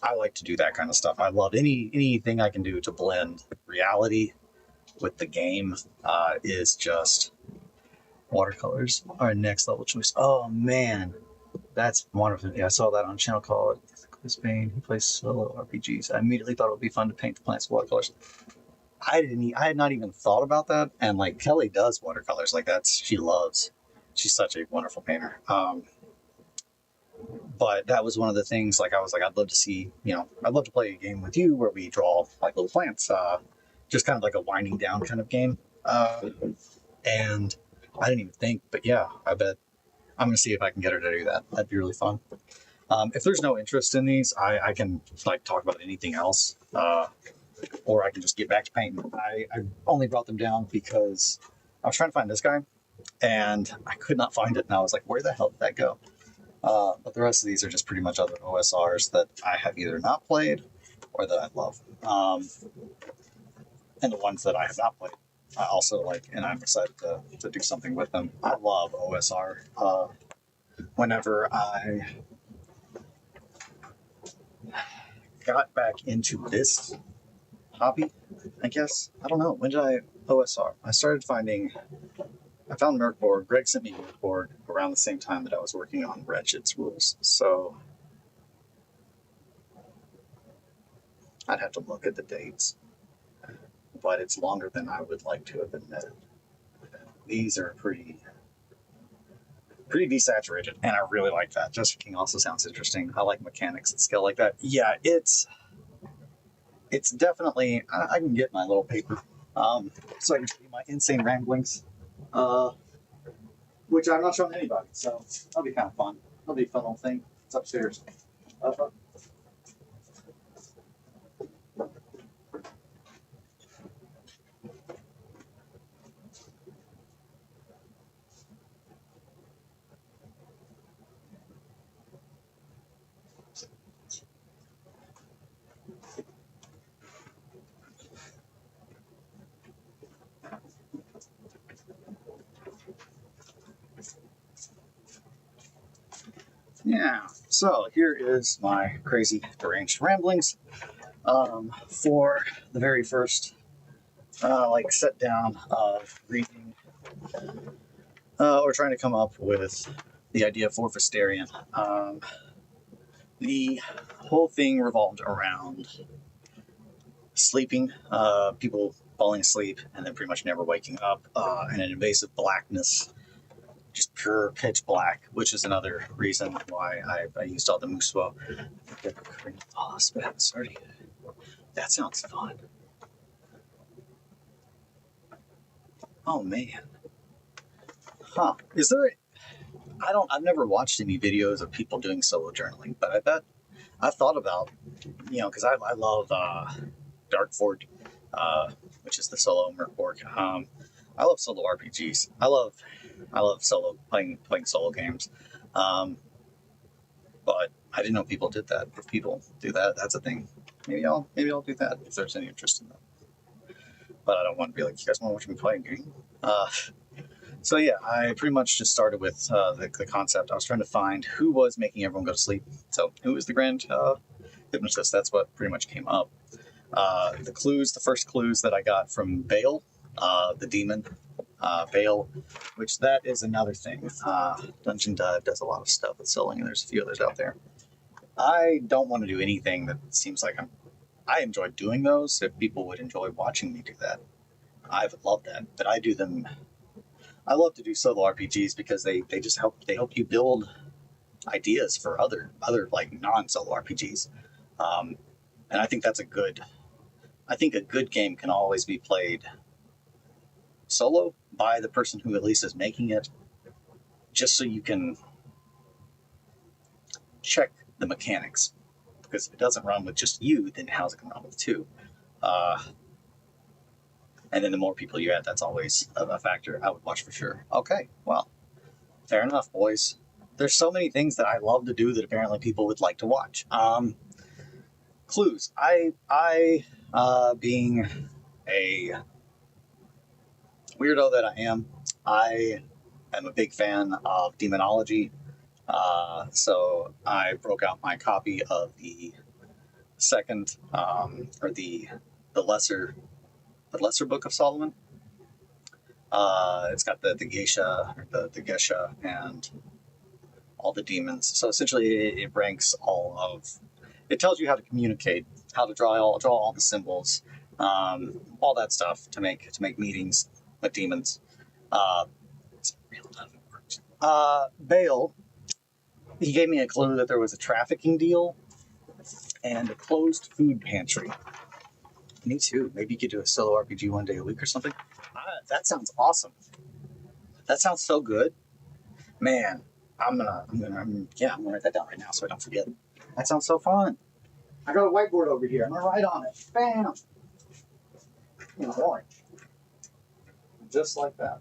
I like to do that kind of stuff. I love anything I can do to blend reality with the game. Is just watercolors are next level choice. Oh man, that's wonderful. Yeah, I saw that on a channel called Chris Payne. He plays solo RPGs. I immediately thought it would be fun to paint the plants with watercolors. I had not even thought about that. And like Kelly does watercolors. Like she's such a wonderful painter. But that was one of the things, like, I was like, I'd love to see, I'd love to play a game with you where we draw like little plants, just kind of like a winding down kind of game. And I didn't even think, but yeah, I bet I'm going to see if I can get her to do that. That'd be really fun. If there's no interest in these, I can like talk about anything else, or I can just get back to painting. I only brought them down because I was trying to find this guy and I could not find it. And I was like, where the hell did that go? But the rest of these are just pretty much other OSRs that I have either not played or that I love. And the ones that I have not played, I also like, and I'm excited to do something with them. I love OSR. Whenever I got back into this hobby, I guess, I don't know, when did I OSR? I found Merkborg. Greg sent me Merkborg around the same time that I was working on Wretched's rules. So I'd have to look at the dates, but it's longer than I would like to have admitted. These are pretty desaturated, and I really like that. Jester King also sounds interesting. I like mechanics and skill like that. Yeah, it's definitely, I can get my little paper, so I can show you my insane ramblings. Which I'm not showing anybody, so that'll be kind of fun. That'll be a fun little thing. It's upstairs. Yeah, so here is my crazy deranged ramblings for the very first set down of reading or trying to come up with the idea for Visterion. The whole thing revolved around sleeping, people falling asleep and then pretty much never waking up, and an invasive blackness, just pure pitch black, which is another reason why I used all the Muswo. That sounds fun. Oh man. Huh. I've never watched any videos of people doing solo journaling, but I bet I've thought about, because I love Darkford, which is the solo Merkborg. I love solo RPGs. I love solo playing solo games. But I didn't know people did that. If people do that, that's a thing. Maybe I'll do that if there's any interest in that. But I don't want to be like, you guys want to watch me play a game? So yeah, I pretty much just started with the concept. I was trying to find who was making everyone go to sleep. So who is the grand hypnotist? That's what pretty much came up. The first clues that I got from Bale, the demon, Bale, which that is another thing. Dungeon Dive does a lot of stuff with selling, and there's a few others out there. I don't want to do anything that seems like I enjoy doing those. If people would enjoy watching me do that, I would love that. But I do them. I love to do solo RPGs because they just help you build ideas for other like non-solo RPGs, and I think that's a good. I think a good game can always be played solo by the person who at least is making it, just so you can check the mechanics. Because if it doesn't run with just you, then how's it going to run with two? And then the more people you add, that's always a factor I would watch for sure. Okay, well, fair enough, boys. There's so many things that I love to do that apparently people would like to watch. Clues. I being a weirdo that I am a big fan of demonology. So I broke out my copy of the second, or the lesser book of Solomon. It's got the geisha, or the gesha, and all the demons. So essentially, it ranks all of. It tells you how to communicate, how to draw all the symbols, all that stuff to make meetings with demons. It's real none of it works. Bale, he gave me a clue that there was a trafficking deal and a closed food pantry. Me too. Maybe you could do a solo RPG one day a week or something. That sounds awesome. That sounds so good, man. I'm gonna write that down right now so I don't forget. That sounds so fun. I got a whiteboard over here. I'm gonna write on it. Bam. In orange. Just like that.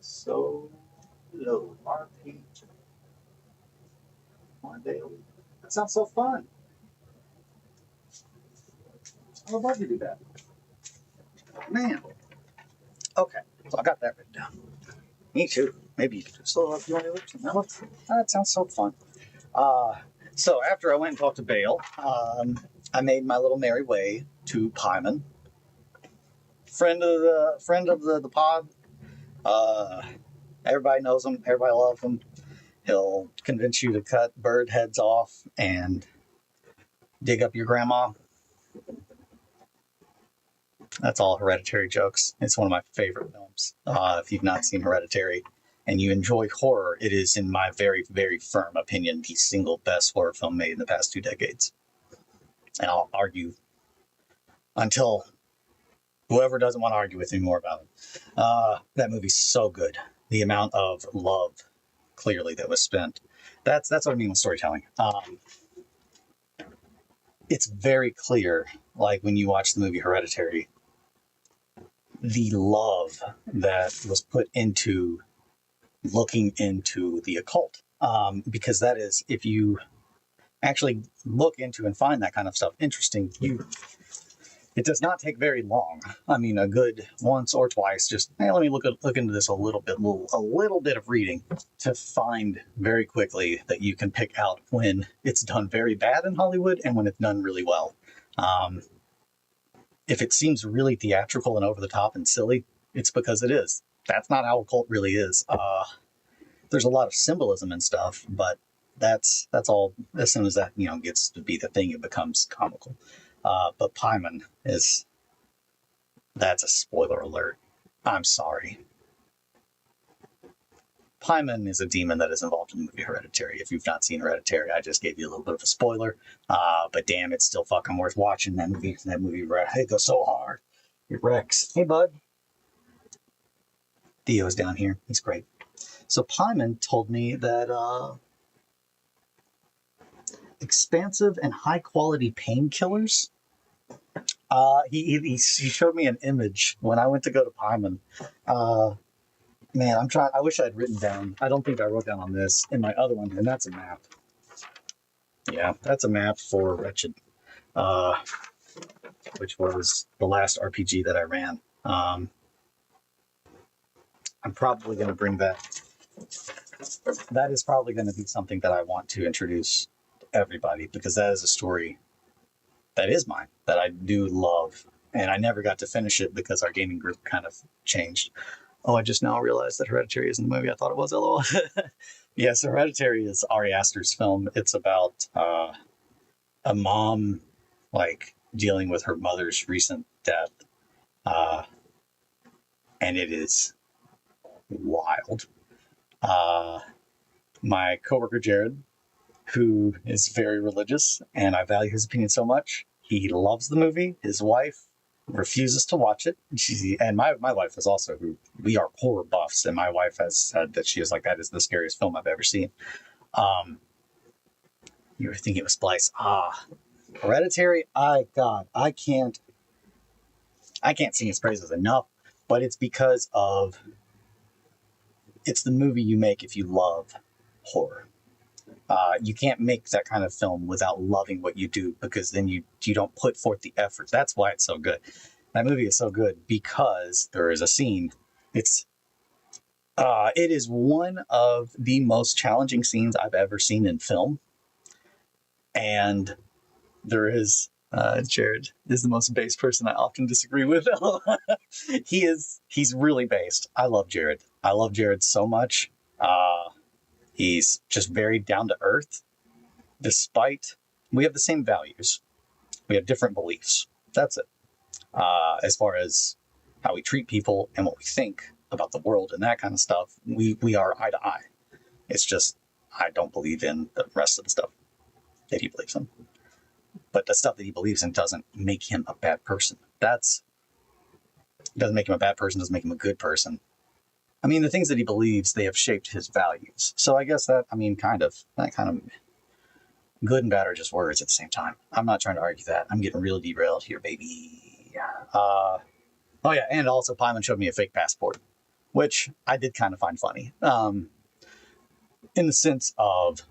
So low RPG. One day a week. That sounds so fun. I would love to do that. Man. Okay, so I got that written down. Me too. Maybe you could do solo if you want to do something else. That sounds so fun. So after I went and talked to Bale, I made my little merry way to Pyman, friend of the pod. Everybody knows him. Everybody loves him. He'll convince you to cut bird heads off and dig up your grandma. That's all Hereditary jokes. It's one of my favorite films. If you've not seen Hereditary and you enjoy horror, it is, in my very, very firm opinion, the single best horror film made in the past 2 decades. And I'll argue until whoever doesn't want to argue with me more about it. That movie's so good. The amount of love, clearly, that was spent. That's what I mean with storytelling. It's very clear, like when you watch the movie Hereditary, the love that was put into looking into the occult. Because that is, if you actually look into and find that kind of stuff interesting, it does not take very long. I mean, a good once or twice, just, hey, let me look into this a little bit of reading to find very quickly that you can pick out when it's done very bad in Hollywood and when it's done really well. If it seems really theatrical and over the top and silly, it's because it is. That's not how a cult really is. There's a lot of symbolism and stuff, but that's all. As soon as that gets to be the thing, it becomes comical. But Pyman that's a spoiler alert. I'm sorry. Pyman is a demon that is involved in the movie Hereditary. If you've not seen Hereditary, I just gave you a little bit of a spoiler. But damn, it's still fucking worth watching. That movie, it goes so hard. It wrecks. Hey, bud. Theo's down here. He's great. So Pyman told me that expansive and high-quality painkillers. He showed me an image when I went to go to Pyman. Man, I wish I'd written down. I don't think I wrote down on this in my other one, and that's a map. Yeah, that's a map for Wretched, which was the last RPG that I ran. I'm probably going to bring that. That is probably going to be something that I want to introduce to everybody, because that is a story that is mine, that I do love and I never got to finish it because our gaming group kind of changed. Oh, I just now realized that Hereditary isn't the movie I thought it was. LOL. Yes, Hereditary is Ari Aster's film. It's about a mom like dealing with her mother's recent death, and it is wild. My coworker Jared, who is very religious, and I value his opinion so much, he loves the movie. His wife refuses to watch it. And my wife is also, who we are horror buffs, and my wife has said that she is like, that is the scariest film I've ever seen. You were thinking it was Splice. Hereditary. I can't sing its praises enough, but it's because of it's the movie you make if you love horror. You can't make that kind of film without loving what you do, because then you don't put forth the effort. That's why it's so good. That movie is so good because there is a scene. It is one of the most challenging scenes I've ever seen in film. And there is Jared is the most based person I often disagree with. He's really based. I love Jared. I love Jared so much. He's just very down to earth. Despite we have the same values, we have different beliefs. That's it. As far as how we treat people and what we think about the world and that kind of stuff, we are eye to eye. It's just I don't believe in the rest of the stuff that he believes in. But the stuff that he believes in doesn't make him a bad person. Doesn't make him a bad person, doesn't make him a good person. I mean, the things that he believes, they have shaped his values. So I guess that kind of good and bad are just words at the same time. I'm not trying to argue that. I'm getting really derailed here, baby. Oh yeah, and also Pyman showed me a fake passport, which I did kind of find funny. In the sense of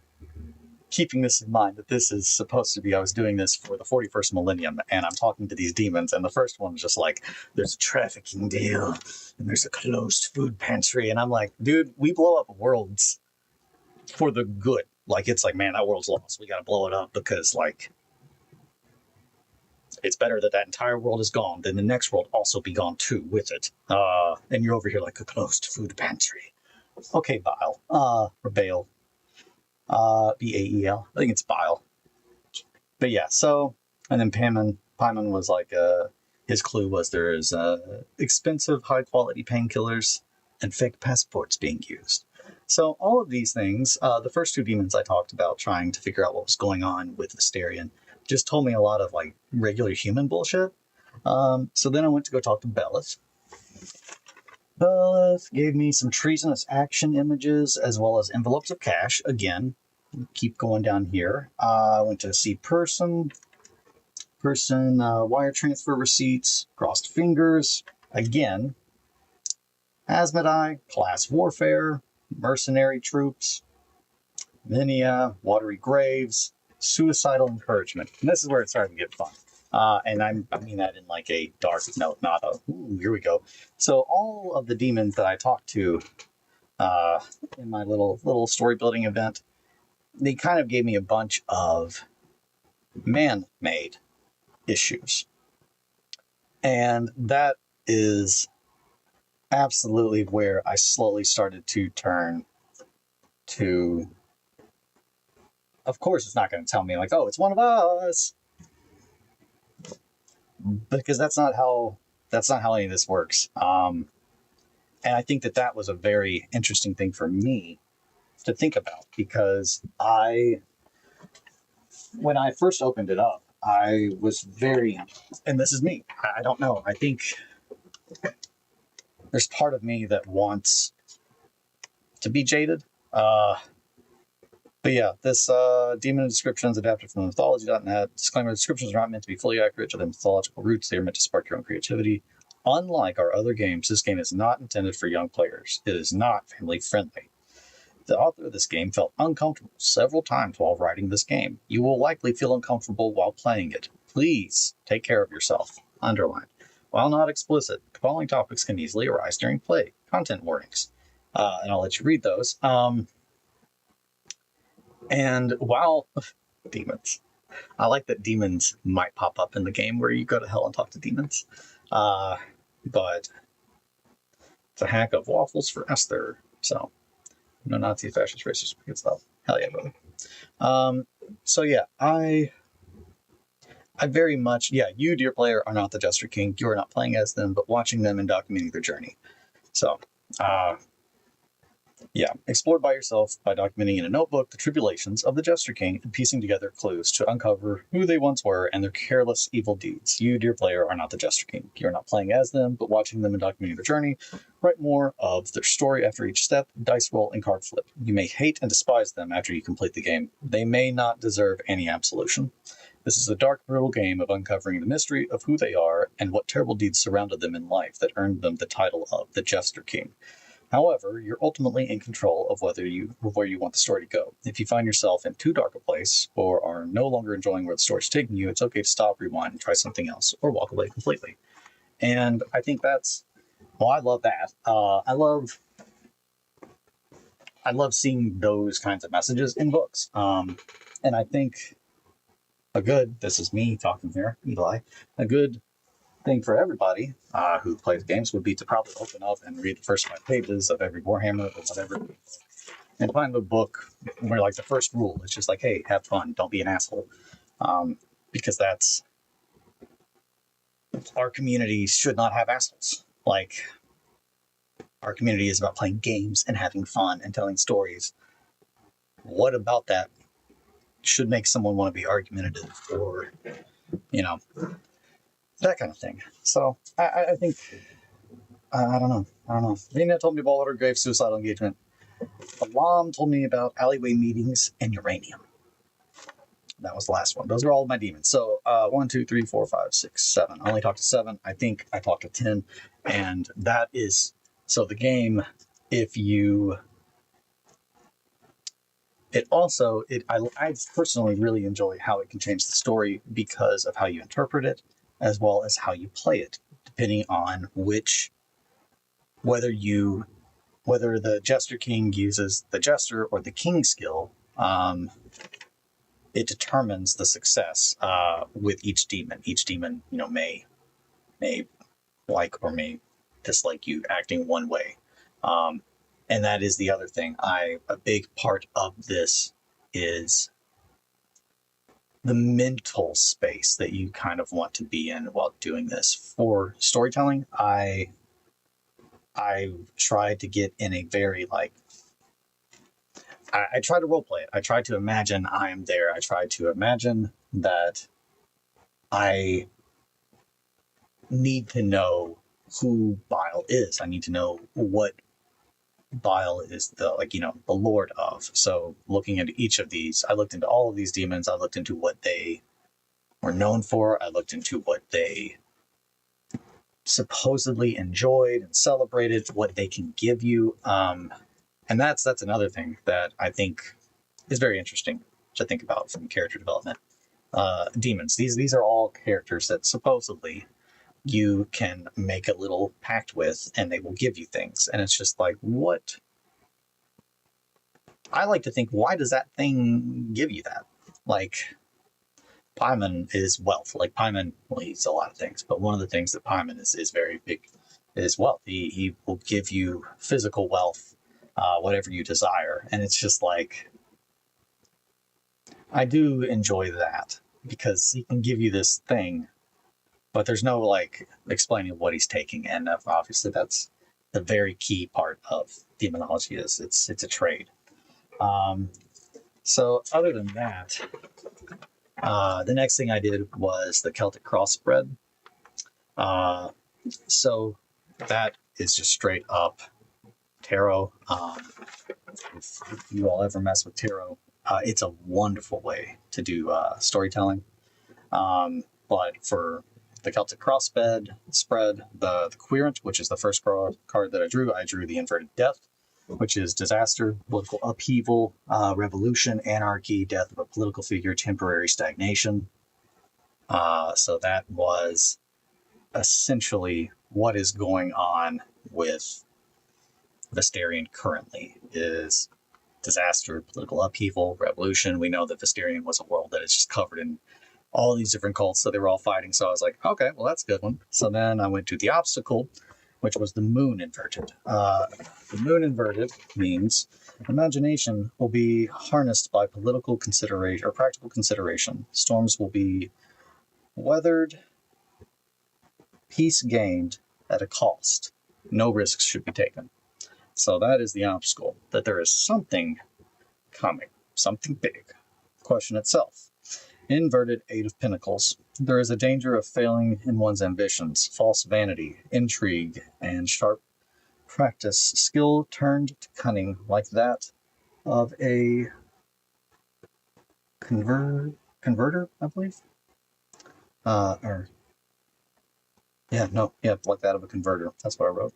keeping this in mind, that this is supposed to be, I was doing this for the 41st millennium, and I'm talking to these demons, and the first one's just like, there's a trafficking deal, and there's a closed food pantry, and I'm like, dude, we blow up worlds for the good. Like, it's like, man, that world's lost. We gotta blow it up because, like, it's better that entire world is gone than the next world also be gone too with it. And you're over here like a closed food pantry. Okay, Bile. Or Bale. Bael. I think it's Bile. But yeah, so, and then Pyman was like, his clue was there is expensive, high quality painkillers and fake passports being used. So all of these things, the first two demons I talked about trying to figure out what was going on with Asterion, just told me a lot of like regular human bullshit. So then I went to go talk to Belith. Belith gave me some treasonous action images as well as envelopes of cash. Again, keep going down here. I went to see person, wire transfer receipts, crossed fingers. Again, Asmodai, class warfare, mercenary troops, Minia, watery graves, suicidal encouragement. And this is where it started to get fun. And I mean that in like a dark note, not a, ooh, here we go. So all of the demons that I talked to in my little story building event, they kind of gave me a bunch of man-made issues. And that is absolutely where I slowly started to turn to, of course it's not going to tell me like, oh, it's one of us. Because that's not how any of this works. And I think that was a very interesting thing for me to think about, because when I first opened it up, I was very, and this is me, I don't know, I think there's part of me that wants to be jaded. But yeah, this demon descriptions adapted from mythology.net. Disclaimer: descriptions are not meant to be fully accurate to the mythological roots. They are meant to spark your own creativity. Unlike our other games, this game is not intended for young players. It is not family friendly. The author of this game felt uncomfortable several times while writing this game. You will likely feel uncomfortable while playing it. Please take care of yourself. Underline. While not explicit, the following topics can easily arise during play. Content warnings. And I'll let you read those. And while demons, I like that demons might pop up in the game where you go to hell and talk to demons. But it's a hack of waffles for Esther. So, no Nazi fascist racist good stuff. Hell yeah, brother. So yeah, I very much, yeah, you, dear player, are not the Jester King. You are not playing as them, but watching them and documenting their journey. So, yeah, explore by yourself by documenting in a notebook the tribulations of the Jester King and piecing together clues to uncover who they once were and their careless evil deeds. You, dear player, are not the Jester King. You are not playing as them, but watching them and documenting their journey. Write more of their story after each step, dice roll, and card flip. You may hate and despise them after you complete the game. They may not deserve any absolution. This is a dark, brutal game of uncovering the mystery of who they are and what terrible deeds surrounded them in life that earned them the title of the Jester King. However, you're ultimately in control of where you want the story to go. If you find yourself in too dark a place or are no longer enjoying where the story's taking you, it's okay to stop, rewind, and try something else, or walk away completely. And I think that's, well, I love that. I love seeing those kinds of messages in books. And I think this is me talking here, Eli, a good thing for everybody who plays games would be to probably open up and read the first 5 pages of every Warhammer or whatever, and find the book where, like, the first rule is just like, hey, have fun, don't be an asshole, because that's, our community should not have assholes. Like, our community is about playing games and having fun and telling stories. What about that should make someone want to be argumentative or, that kind of thing. So I think, I don't know. Lena told me about Water Grave, suicidal engagement. Alam told me about alleyway meetings and uranium. That was the last one. Those are all of my demons. So 1, 2, 3, 4, 5, 6, 7. I only talked to 7. I think I talked to 10. And that is, so the game, I personally really enjoy how it can change the story because of how you interpret it, as well as how you play it, depending on whether the Jester King uses the Jester or the King skill. It determines the success with each demon. Each demon, may like or may dislike you acting one way. And that is the other thing. A big part of this is the mental space that you kind of want to be in while doing this. For storytelling, I try to get in a very, I try to roleplay it. I try to imagine I am there. I try to imagine that I need to know who Bile is. I need to know what Bile is the lord of. So looking into each of these, I looked into all of these demons. I looked into what they were known for. I looked into what they supposedly enjoyed and celebrated, what they can give you. And that's another thing that I think is very interesting to think about from character development. Demons. These are all characters that supposedly you can make a little pact with and they will give you things. And it's just like, what? I like to think, why does that thing give you that? Like, Paimon is wealth. Like, Paimon, well, he's a lot of things, but one of the things that Paimon is very big is wealth. He will give you physical wealth, whatever you desire. And it's just like, I do enjoy that because he can give you this thing, but there's no explaining what he's taking. And obviously that's the very key part of demonology is it's a trade. So other than that, the next thing I did was the Celtic cross spread. So that is just straight up tarot. If you all ever mess with tarot, it's a wonderful way to do storytelling. But for the Celtic cross spread, the Querent, which is the first card that I drew the Inverted Death, which is disaster, political upheaval, revolution, anarchy, death of a political figure, temporary stagnation. So that was essentially what is going on with Vestarian currently is disaster, political upheaval, revolution. We know that Vistarian was a world that is just covered in all these different cults, so they were all fighting. So I was like, okay, well, that's a good one. So then I went to the obstacle, which was the moon inverted. The moon inverted means imagination will be harnessed by political consideration or practical consideration. Storms will be weathered, peace gained at a cost. No risks should be taken. So that is the obstacle, that there is something coming, something big. The question itself. Inverted Eight of Pentacles. There is a danger of failing in one's ambitions, false vanity, intrigue, and sharp practice, skill turned to cunning, like that of a converter, I believe. Like that of a converter. That's what I wrote.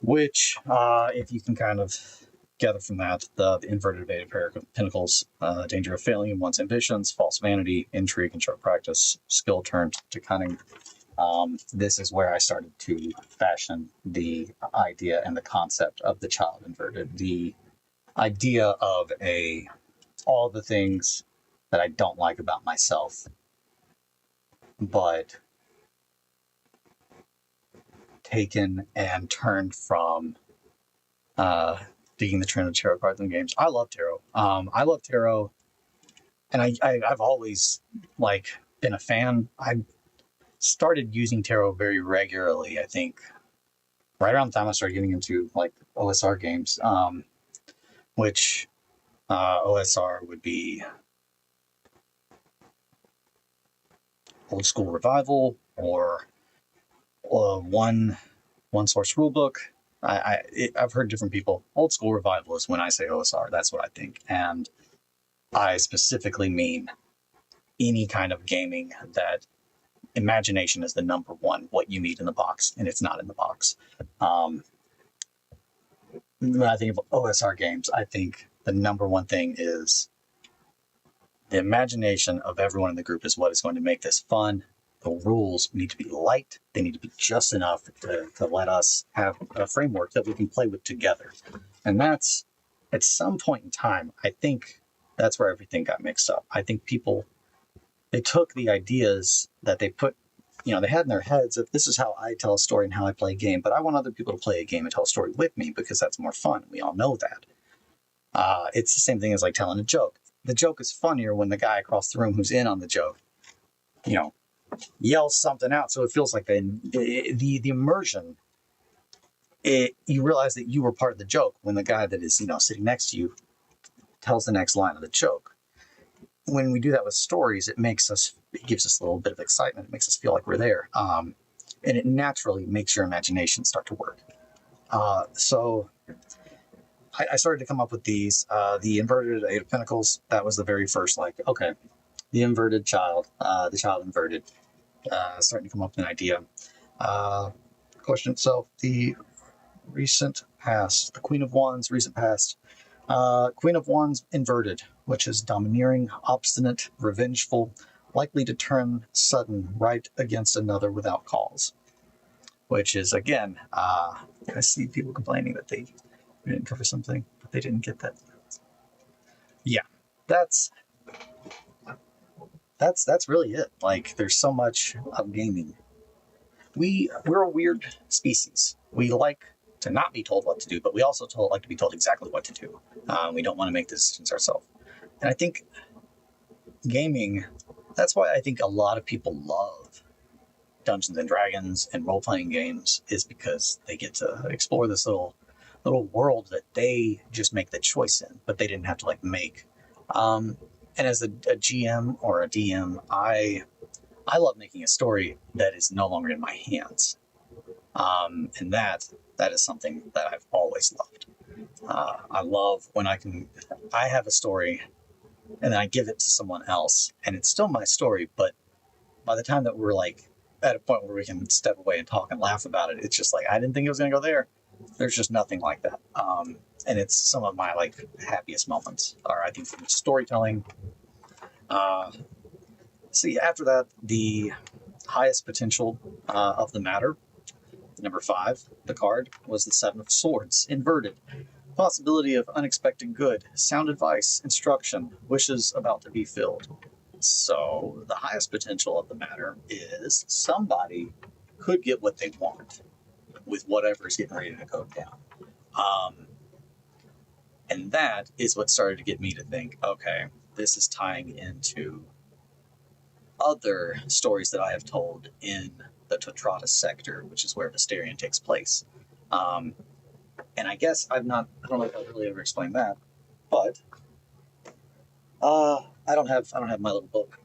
Which, if you can kind of gather from that, the inverted Eight of Pentacles, danger of failing in one's ambitions, false vanity, intrigue, and sharp practice, skill turned to cunning. This is where I started to fashion the idea and the concept of the child inverted. The idea of all the things that I don't like about myself, but taken and turned from digging the trend of tarot cards in games. I love tarot. I love tarot, and I've always been a fan. I started using tarot very regularly, I think, right around the time I started getting into OSR games, which OSR would be Old School Revival or one source rulebook. I've heard different people. Old School Revival is when I say OSR. That's what I think, and I specifically mean any kind of gaming that imagination is the number one, what you need in the box, and it's not in the box. When I think of OSR games, I think the number one thing is the imagination of everyone in the group is what is going to make this fun. The rules need to be light. They need to be just enough to let us have a framework that we can play with together. And that's, at some point in time, I think that's where everything got mixed up. I think people, they took the ideas that they put, they had in their heads of this is how I tell a story and how I play a game, but I want other people to play a game and tell a story with me because that's more fun. We all know that. It's the same thing as telling a joke. The joke is funnier when the guy across the room who's in on the joke, yells something out, so it feels like the immersion. You realize that you were part of the joke when the guy that is sitting next to you tells the next line of the joke. When we do that with stories, it gives us a little bit of excitement. It makes us feel like we're there, and it naturally makes your imagination start to work. So I started to come up with these. The inverted Eight of Pentacles, that was the very first, okay, the inverted child, the child inverted, starting to come up with an idea. Question, so the recent past, the Queen of Wands, recent past, Queen of Wands inverted, which is domineering, obstinate, revengeful, likely to turn sudden right against another without cause. Which is, again, I see people complaining that they didn't cover something, but they didn't get that. Yeah, that's really it. There's so much of gaming. We're a weird species. We like to not be told what to do, but we also like to be told exactly what to do. We don't want to make decisions ourselves. And I think gaming, that's why I think a lot of people love Dungeons and Dragons and role-playing games, is because they get to explore this little world that they just make the choice in, but they didn't have to make. And as a GM or a DM, I love making a story that is no longer in my hands. And that is something that I've always loved. I love when I have a story and then I give it to someone else and it's still my story, but by the time that we're at a point where we can step away and talk and laugh about it, it's just I didn't think it was going to go there. There's just nothing like that. And it's some of my happiest moments are, I think, from storytelling. See, after that, the highest potential of the matter, number 5, the card, was the Seven of Swords, inverted. Possibility of unexpected good, sound advice, instruction, wishes about to be filled. So the highest potential of the matter is somebody could get what they want with whatever is getting ready to go down. And that is what started to get me to think, okay, this is tying into other stories that I have told in the Totrata sector, which is where Visterion takes place. And I guess I don't know if I've really ever explained that, but I don't have my little book.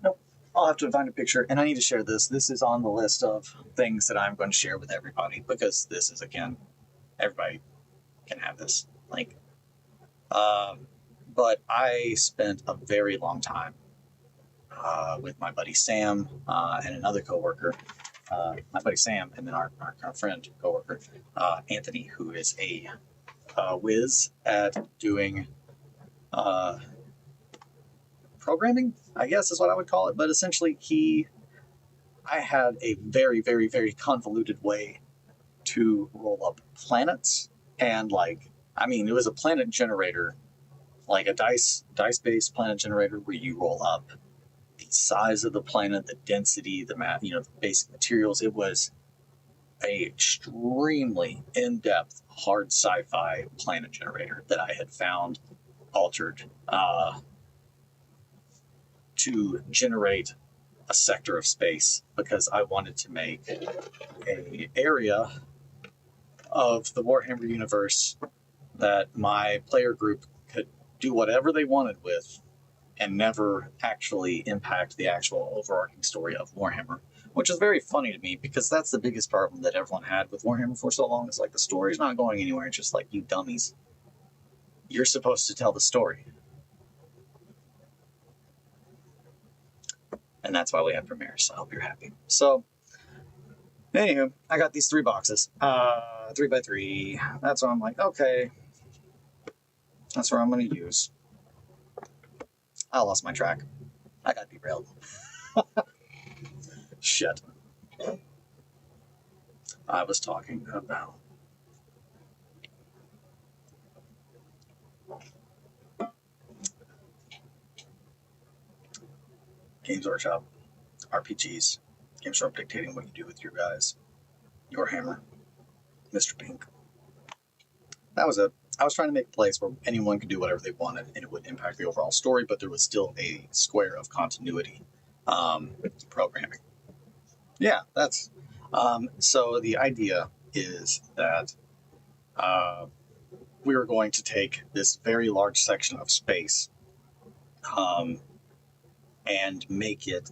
Nope. I'll have to find a picture, and I need to share this. This is on the list of things that I'm going to share with everybody, because this is, again, everybody can have this. But I spent a very long time with my buddy Sam and another coworker. My buddy Sam, and then our friend coworker Anthony, who is a whiz at doing programming, I guess is what I would call it. But essentially, I had a very, very, very convoluted way to roll up planets, and it was a planet generator, like a dice-based planet generator, where you roll up the size of the planet, the density, the the basic materials. It was a extremely in-depth, hard sci-fi planet generator that I had found altered to generate a sector of space, because I wanted to make an area of the Warhammer universe that my player group could do whatever they wanted with and never actually impact the actual overarching story of Warhammer, which is very funny to me, because that's the biggest problem that everyone had with Warhammer for so long. It's like, the story's not going anywhere. It's just like, you dummies, you're supposed to tell the story. And that's why we have premieres, so I hope you're happy. So, anywho, I got these 3 boxes, 3x3. That's what I'm like, okay, that's what I'm going to use. I lost my track. I got derailed. Shit. I was talking about Games Workshop, RPGs, Games Workshop dictating what you do with your guys, your hammer, Mr. Pink. I was trying to make a place where anyone could do whatever they wanted, and it would impact the overall story, but there was still a square of continuity programming. Yeah, that's... so the idea is that we were going to take this very large section of space and make it,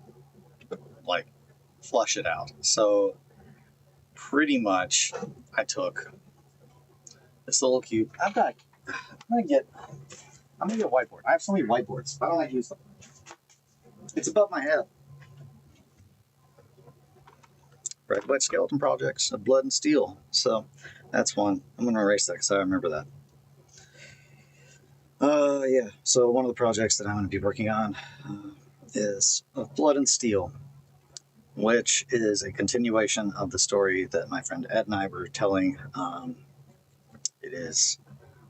flush it out. So pretty much I took this little cube. I'm gonna get a whiteboard. I have so many whiteboards. Why don't I use them? It's above my head. RedWetSkeleton projects of Blood and Steel. So that's one. I'm gonna erase that because I remember that. Yeah. So one of the projects that I'm going to be working on is of Blood and Steel, which is a continuation of the story that my friend Ed and I were telling. It is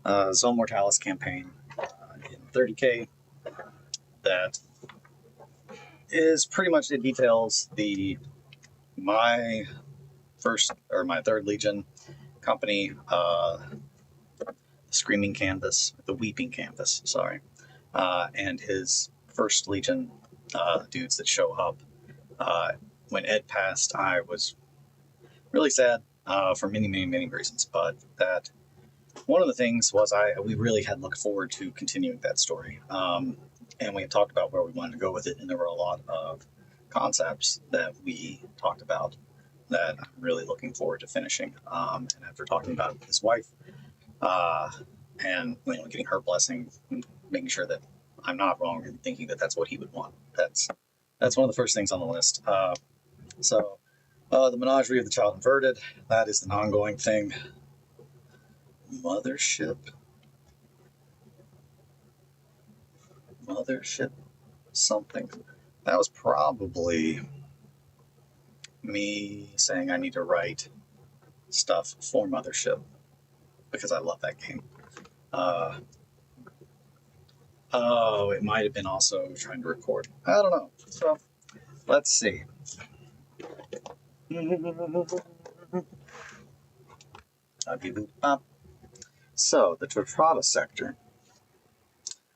a Zone Mortalis campaign in 30K that is pretty much, it details my third Legion company, Screaming Canvas, the Weeping Canvas, sorry, and his first Legion dudes that show up. When Ed passed, I was really sad for many, many, many reasons, but that one of the things was we really had looked forward to continuing that story, and we had talked about where we wanted to go with it, and there were a lot of concepts that we talked about that I'm really looking forward to finishing. And after talking about it with his wife, and getting her blessing, making sure that I'm not wrong in thinking that that's what he would want. That's one of the first things on the list. So the Menagerie of the Child Inverted, that is an ongoing thing. Mothership something. That was probably me saying I need to write stuff for Mothership. because I love that game. Oh, it might have been also trying to record. I don't know. So let's see. So the Tortrada sector,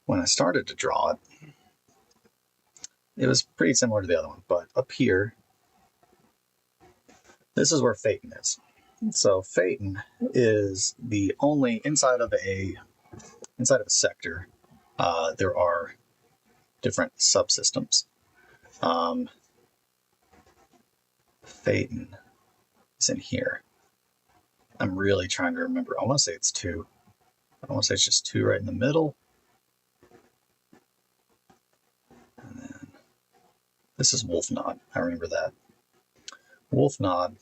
when I started to draw it, it was pretty similar to the other one, but up here, this is where Phaeton is. So Phaeton is the only inside of a sector. There are different subsystems. Phaeton is in here. I'm really trying to remember. I want to say it's 2. I want to say it's just 2 right in the middle. And then this is Wolfnod. I remember that. Wolfnod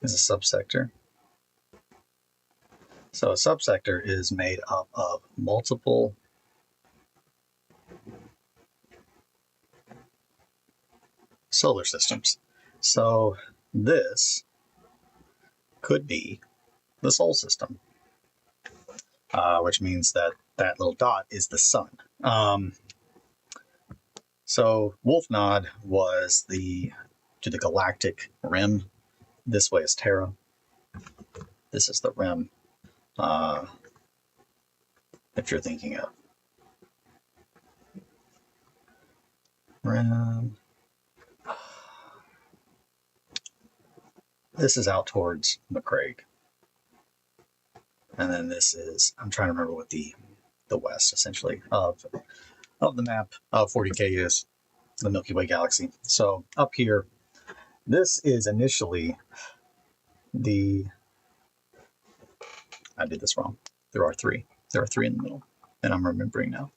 is a subsector. So a subsector is made up of multiple solar systems. So this could be the Sol system, which means that that little dot is the sun. So Wolfnod was to the galactic rim. This way is Terra. This is the rim that you're thinking of. Rim. This is out towards McCraig. And then this is, I'm trying to remember what the west, essentially, of the map of 40K is, the Milky Way galaxy. So up here, this is initially I did this wrong. There are 3. There are 3 in the middle, and I'm remembering now.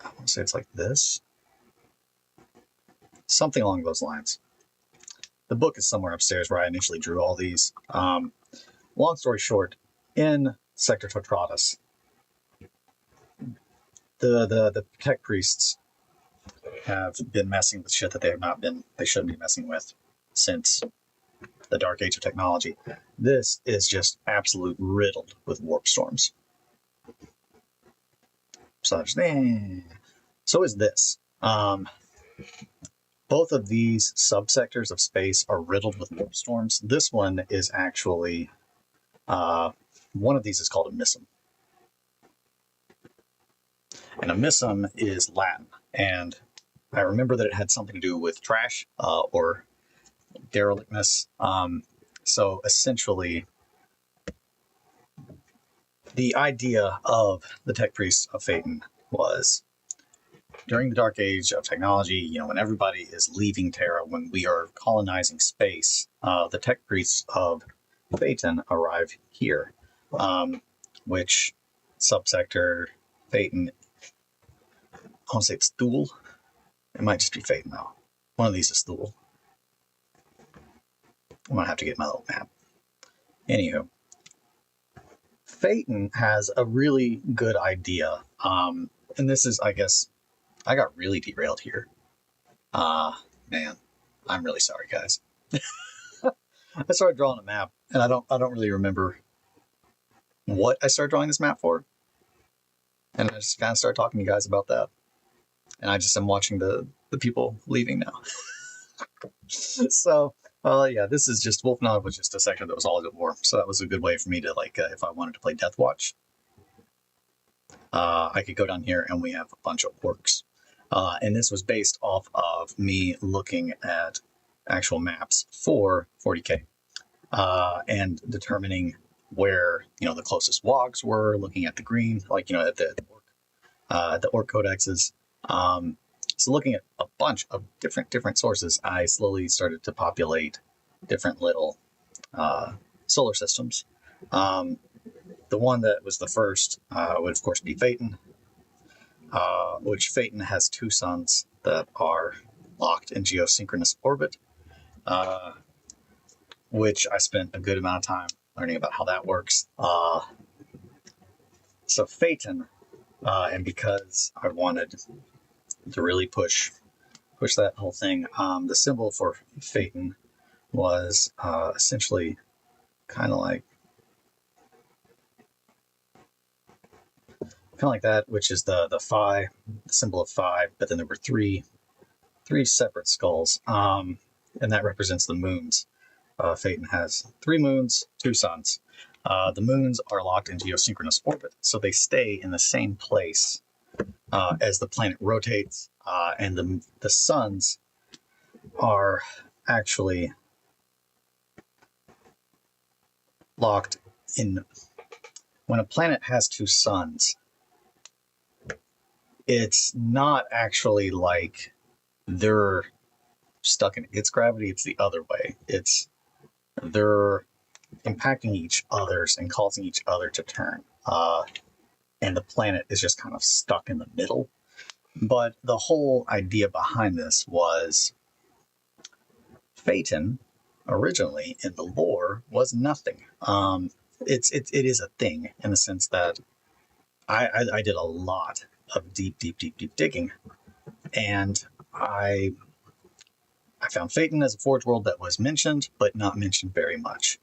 I want to say it's like this. Something along those lines. The book is somewhere upstairs where I initially drew all these. Long story short, in Sector Tortradas, the tech priests have been messing with shit that they shouldn't be messing with since the Dark Age of technology. This is just absolute riddled with warp storms. So is this. Both of these subsectors of space are riddled with warp storms. This one is actually, one of these is called a missum. And a missum is Latin. And I remember that it had something to do with trash or derelictness. So essentially, the idea of the tech priests of Phaeton was, during the Dark Age of technology, when everybody is leaving Terra, when we are colonizing space, the tech priests of Phaeton arrive here, which subsector Phaeton, I want to say it's Thule. It might just be Phaeton, though. One of these is Thule. I'm going to have to get my little map. Anywho, Phaeton has a really good idea. And this is, I guess, I got really derailed here. Man, I'm really sorry, guys. I started drawing a map, and I don't really remember what I started drawing this map for. And I just kind of started talking to you guys about that. And I just am watching the people leaving now. So, yeah, this is just, Wolfnod was just a sector that was all at war. So that was a good way for me to, like, if I wanted to play Death Watch, I could go down here and we have a bunch of orcs. And this was based off of me looking at actual maps for 40K and determining where, the closest wogs were, looking at the green, like, at the orc codexes. So looking at a bunch of different sources, I slowly started to populate different little solar systems. The one that was the first would, of course, be Phaeton, which Phaeton has 2 suns that are locked in geosynchronous orbit, which I spent a good amount of time learning about how that works. So Phaeton, and because I wanted to really push that whole thing, the symbol for Phaeton was essentially kind of like that, which is the phi, the symbol of phi. But then there were three separate skulls, and that represents the moons. Phaeton has 3 moons, 2 suns. The moons are locked into geosynchronous orbit, so they stay in the same place as the planet rotates, and the suns are actually locked in. When a planet has 2 suns, it's not actually like they're stuck in its gravity. It's the other way. They're impacting each other's and causing each other to turn. And the planet is just kind of stuck in the middle. But the whole idea behind this was Phaeton originally in the lore was nothing. It is a thing in the sense that I did a lot of deep digging, and I found Phaeton as a Forge world that was mentioned, but not mentioned very much.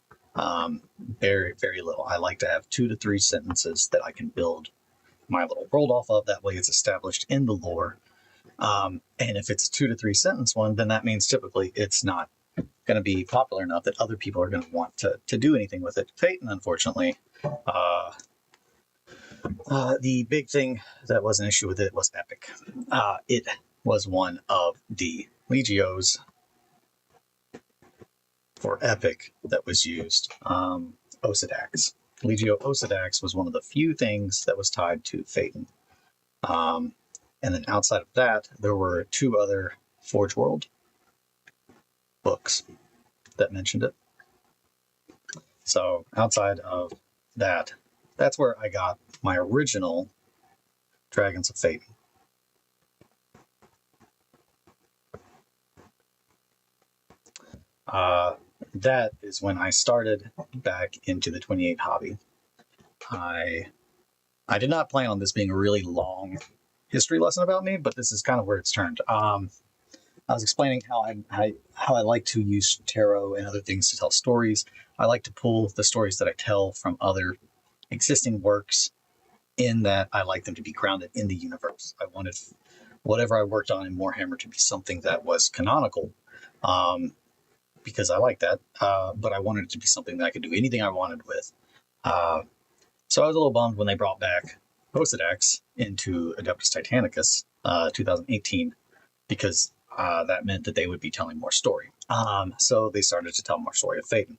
Very little. I like to have 2 to 3 sentences that I can build my little world off of. That way it's established in the lore. And if it's a 2 to 3 sentence one, then that means typically it's not going to be popular enough that other people are going to want to do anything with it. Phaeton, unfortunately, the big thing that was an issue with it was epic. It was one of the legios for epic that was used. Osidax. Legio Osidax was one of the few things that was tied to Phaeton. And then outside of that, there were 2 other Forge World books that mentioned it. So outside of that, that's where I got my original Dragons of Phaeton. That is when I started back into the 28 hobby. I did not plan on this being a really long history lesson about me, but this is kind of where it's turned. I was explaining how I like to use tarot and other things to tell stories. I like to pull the stories that I tell from other existing works, in that I like them to be grounded in the universe. I wanted whatever I worked on in Warhammer to be something that was canonical, because I like that, but I wanted it to be something that I could do anything I wanted with. So I was a little bummed when they brought back Osidax into Adeptus Titanicus 2018, because that meant that they would be telling more story. So they started to tell more story of Phaeton.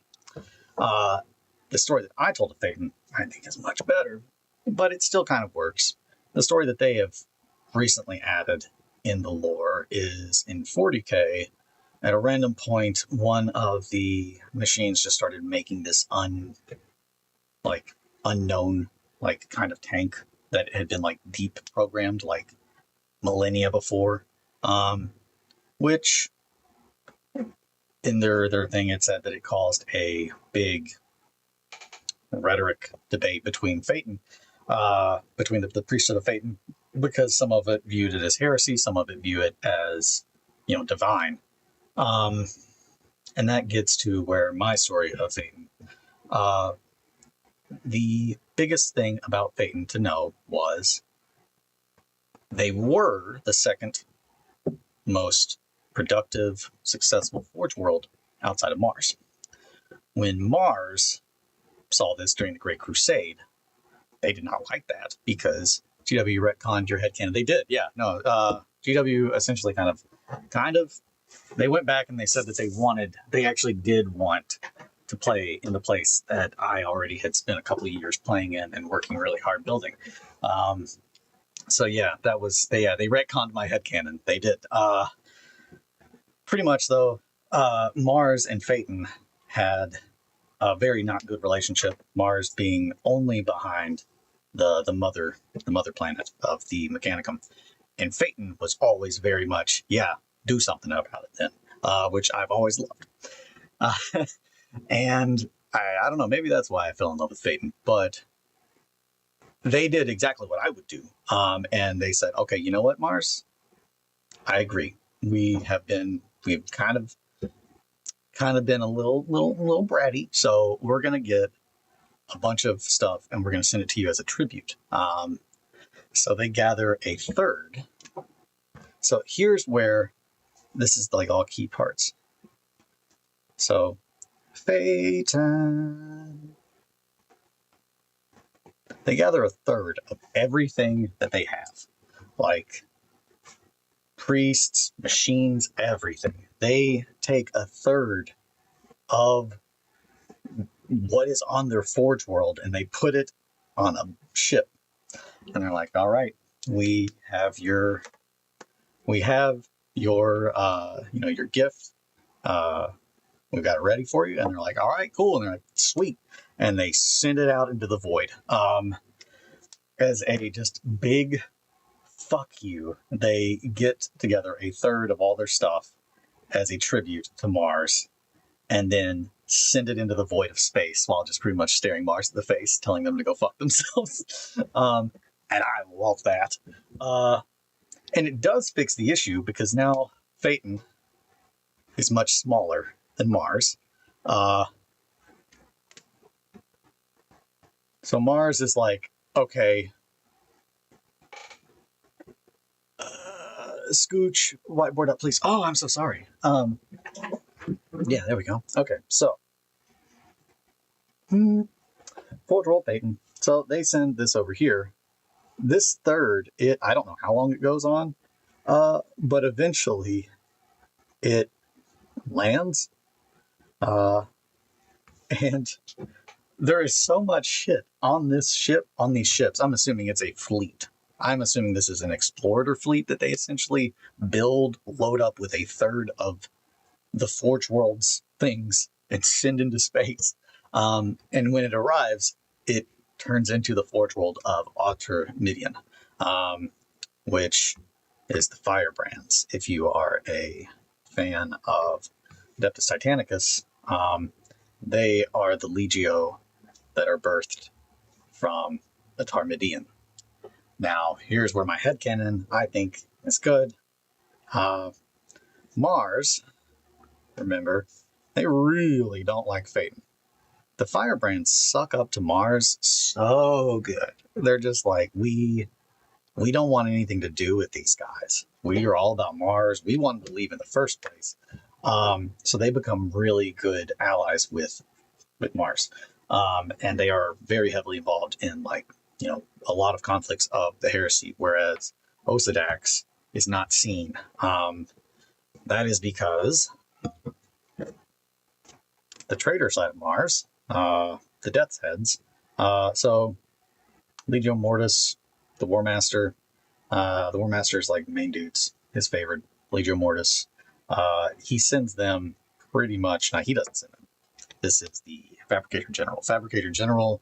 The story that I told of Phaeton, I think, is much better, but it still kind of works. The story that they have recently added in the lore is in 40k. At a random point, one of the machines just started making this unknown kind of tank that had been deep programmed millennia before, which in their thing it said that it caused a big rhetoric debate between Phaeton, between the priesthood of Phaeton, because some of it viewed it as heresy, some of it viewed it as divine. And that gets to where my story of Phaeton. The biggest thing about Phaeton to know was they were the second most productive, successful Forge world outside of Mars. When Mars saw this during the Great Crusade, they did not like that because GW retconned your headcanon. They did, yeah. No, GW essentially kind of, they went back and they said that they actually did want to play in the place that I already had spent a couple of years playing in and working really hard building. So yeah, that was, they retconned my headcanon. They did. Pretty much though, Mars and Phaeton had a very not good relationship. Mars being only behind the mother planet of the Mechanicum, and Phaeton was always very much, yeah, do something about it then, which I've always loved. And I don't know, maybe that's why I fell in love with Phaeton, but they did exactly what I would do. And they said, okay, you know what, Mars? I agree. We've kind of kind of been a little bratty. So we're gonna get a bunch of stuff and we're gonna send it to you as a tribute. So they gather a third. So here's where this is like all key parts. So Phaeton. They gather a third of everything that they have. Like priests, machines, everything. They take a third of what is on their Forge world and they put it on a ship. And they're like, all right, we have your your gift. We've got it ready for you. And they're like, all right, cool. And they're like, sweet. And they send it out into the void. As a just big fuck you, they get together a third of all their stuff as a tribute to Mars and then send it into the void of space while just pretty much staring Mars in the face, telling them to go fuck themselves. And I love that. And it does fix the issue because now Phaeton is much smaller than Mars. So Mars is like, okay, Scooch, whiteboard up, please. Oh, I'm so sorry. Yeah, there we go. Okay, so Forge World Phaeton. So they send this over here. This third, I don't know how long it goes on, but eventually it lands. And there is so much shit on this ship, on these ships. I'm assuming it's a fleet. I'm assuming this is an explorer fleet that they essentially build, load up with a third of the Forge World's things and send into space. And when it arrives, it turns into the Forge World of Automedion, which is the Firebrands. If you are a fan of Adeptus Titanicus, they are the Legio that are birthed from Automedion. Now, here's where my headcanon, I think, is good. Mars, remember, they really don't like Phaeton. The Firebrands suck up to Mars so good. They're just like, we don't want anything to do with these guys. We are all about Mars. We wanted to leave in the first place. So they become really good allies with Mars. And they are very heavily involved in a lot of conflicts of the heresy, whereas Osidax is not seen. That is because the traitor side of Mars, the Death's Heads, so Legio Mortis, the War Master is like main dudes, his favorite, Legio Mortis. He sends them pretty much, now he doesn't send them. This is the Fabricator General. Fabricator General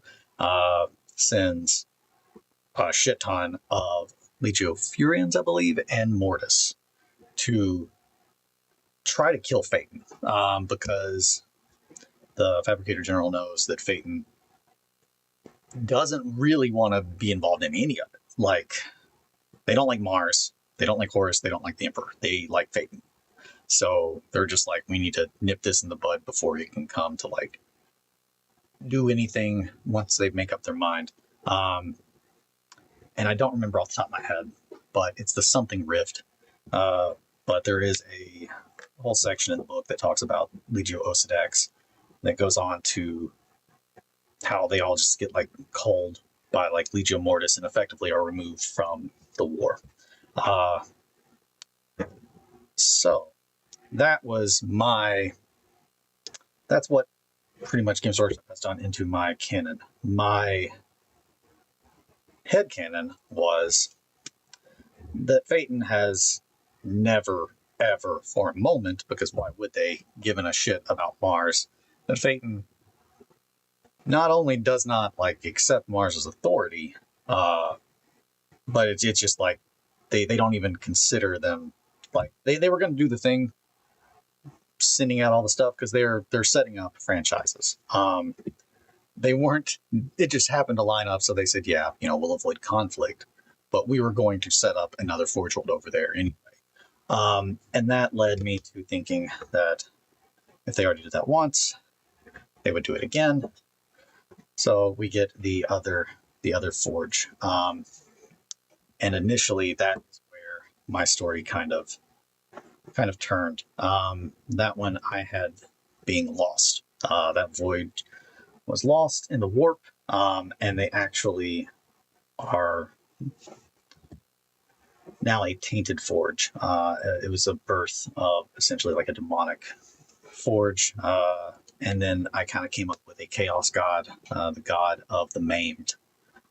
sends a shit ton of Legio Furians, I believe, and Mortis to try to kill Phaeton, because the Fabricator General knows that Phaeton doesn't really want to be involved in any of it. Like, they don't like Mars, they don't like Horus, they don't like the Emperor, they like Phaeton. So they're just like, we need to nip this in the bud before he can come to do anything once they make up their mind. And I don't remember off the top of my head, but it's the something rift. But there is a whole section in the book that talks about Legio Osidax that goes on to how they all just get culled by Legio Mortis and effectively are removed from the war. So that was that's what pretty much Games Workshop has done into my canon. My headcanon was that Phaeton has never, ever for a moment, because why would they, given a shit about Mars, that Phaeton not only does not accept Mars's authority, but it's just they don't even consider them, they were going to do the thing, sending out all the stuff because they're setting up franchises. They weren't, it just happened to line up, so they said, yeah, we'll avoid conflict, but we were going to set up another Forge World over there anyway. And that led me to thinking that if they already did that once, they would do it again. So we get the other forge. And initially, that's where my story kind of turned. That one I had being lost. That void was lost in the warp, and they actually are now a tainted forge. It was a birth of essentially like a demonic forge. And then I kind of came up with a chaos god, the god of the maimed.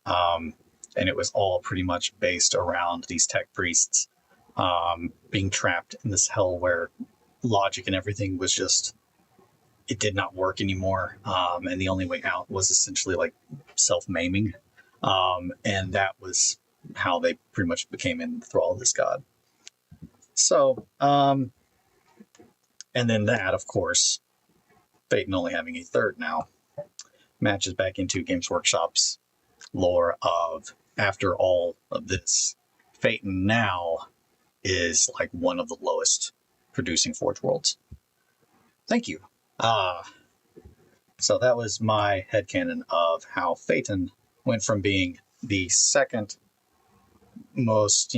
And it was all pretty much based around these tech priests being trapped in this hell where logic and everything was just, it did not work anymore. And the only way out was essentially like self-maiming. And that was how they pretty much became enthralled this god. So, and then that, of course, Phaeton only having a third now, matches back into Games Workshop's lore of, after all of this, Phaeton now is like one of the lowest producing Forge worlds. Thank you. So that was my headcanon of how Phaeton went from being the second most,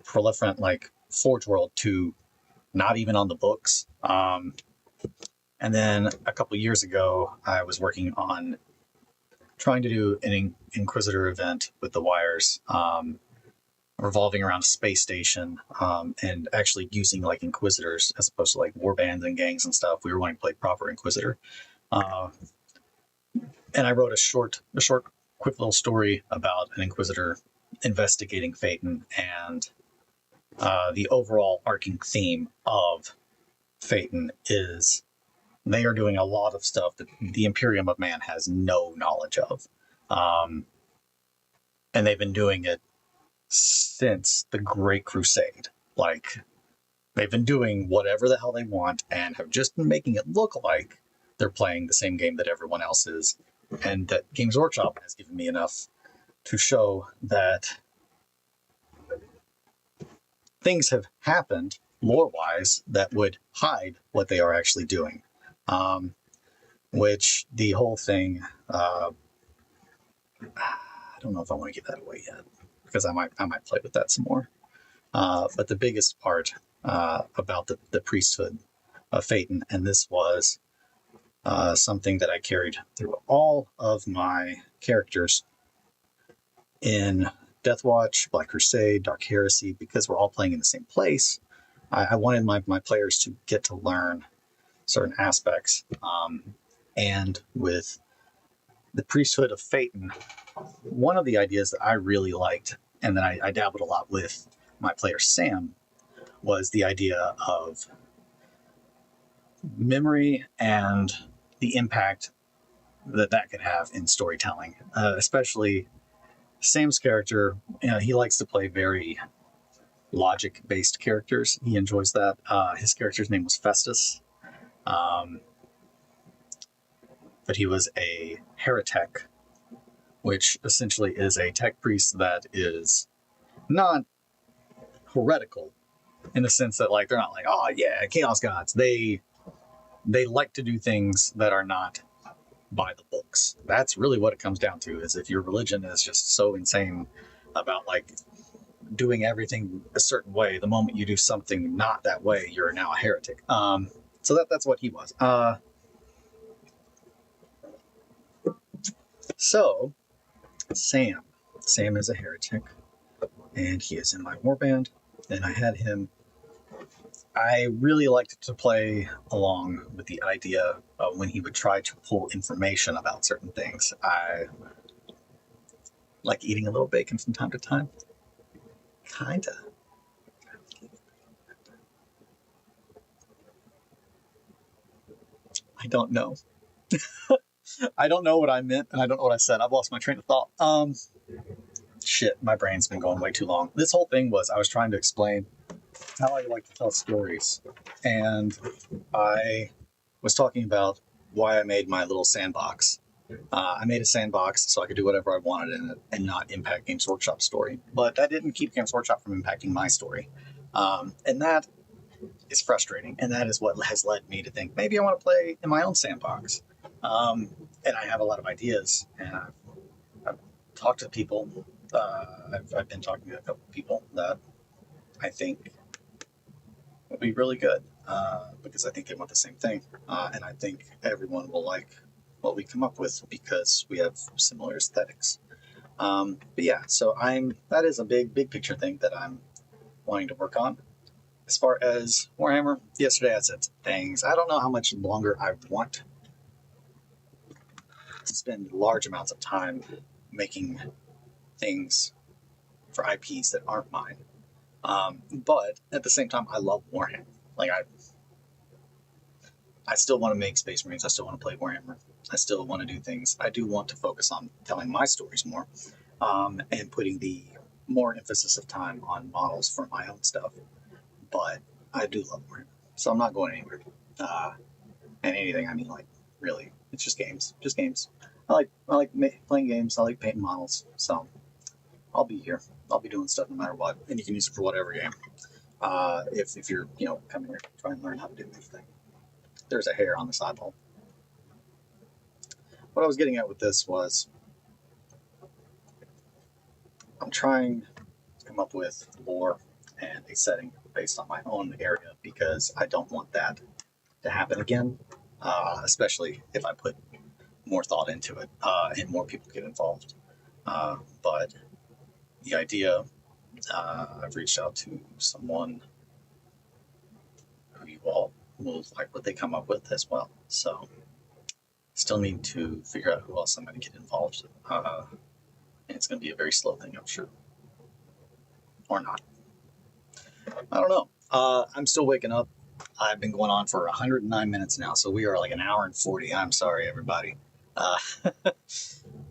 proliferant like Forge world to not even on the books. And then a couple years ago, I was working on trying to do an Inquisitor event with the Wires, revolving around a space station, and actually using like Inquisitors as opposed to like warbands and gangs and stuff. We were wanting to play proper Inquisitor. And I wrote a short, quick little story about an Inquisitor investigating Phaeton, and the overall arcing theme of Phaeton is they are doing a lot of stuff that the Imperium of Man has no knowledge of. And they've been doing it since the Great Crusade. Like, they've been doing whatever the hell they want and have just been making it look like they're playing the same game that everyone else is. And that Games Workshop has given me enough to show that things have happened lore-wise that would hide what they are actually doing. Which the whole thing, I don't know if I want to give that away yet, because I might play with that some more. But the biggest part about the priesthood of Phaeton, and this was something that I carried through all of my characters in Deathwatch, Black Crusade, Dark Heresy, because we're all playing in the same place. I wanted my players to get to learn certain aspects. And with the priesthood of Phaeton, one of the ideas that I really liked, and that I dabbled a lot with my player Sam, was the idea of memory and the impact that could have in storytelling. Especially Sam's character, he likes to play very logic-based characters. He enjoys that. His character's name was Festus. But he was a heretic, which essentially is a tech priest that is not heretical in the sense that, like, they're not like, oh yeah, chaos gods. They like to do things that are not by the books. That's really what it comes down to, is if your religion is just so insane about like doing everything a certain way, the moment you do something not that way, you're now a heretic. So that's what he was. So Sam is a heretic, and he is in my warband, and I had him. I really liked to play along with the idea of when he would try to pull information about certain things. I like eating a little bacon from time to time. Kinda. I don't know. I don't know what I meant, and I don't know what I said. I've lost my train of thought. Shit, my brain's been going way too long. This whole thing was, I was trying to explain how I like to tell stories, and I was talking about why I made my little sandbox. I made a sandbox so I could do whatever I wanted in it and not impact Games Workshop's story. But that didn't keep Games Workshop from impacting my story. And that is frustrating, and that is what has led me to think maybe I want to play in my own sandbox. And I have a lot of ideas, and I've talked to people. I've been talking to a couple of people that I think would be really good because I think they want the same thing, and I think everyone will like what we come up with because we have similar aesthetics. But yeah, so that is a big picture thing that I'm wanting to work on. As far as Warhammer, yesterday I said some things. I don't know how much longer I want to spend large amounts of time making things for IPs that aren't mine. But at the same time, I love Warhammer. Like I still want to make Space Marines. I still want to play Warhammer. I still want to do things. I do want to focus on telling my stories more, and putting the more emphasis of time on models for my own stuff. But I do love Warhammer, so I'm not going anywhere. And anything, I mean, like really, it's just games. Just games. I like playing games. I like painting models. So I'll be here. I'll be doing stuff no matter what, and you can use it for whatever game. If you're coming here trying to learn how to do anything. There's a hair on the sidewall. What I was getting at with this was I'm trying to come up with lore and a setting based on my own area because I don't want that to happen again, especially if I put more thought into it and more people get involved. But the idea, I've reached out to someone who you all will like what they come up with as well. So still need to figure out who else I'm going to get involved. And it's going to be a very slow thing, I'm sure. Or not. I don't know. I'm still waking up. I've been going on for 109 minutes now, so we are like an hour and 40. I'm sorry, everybody.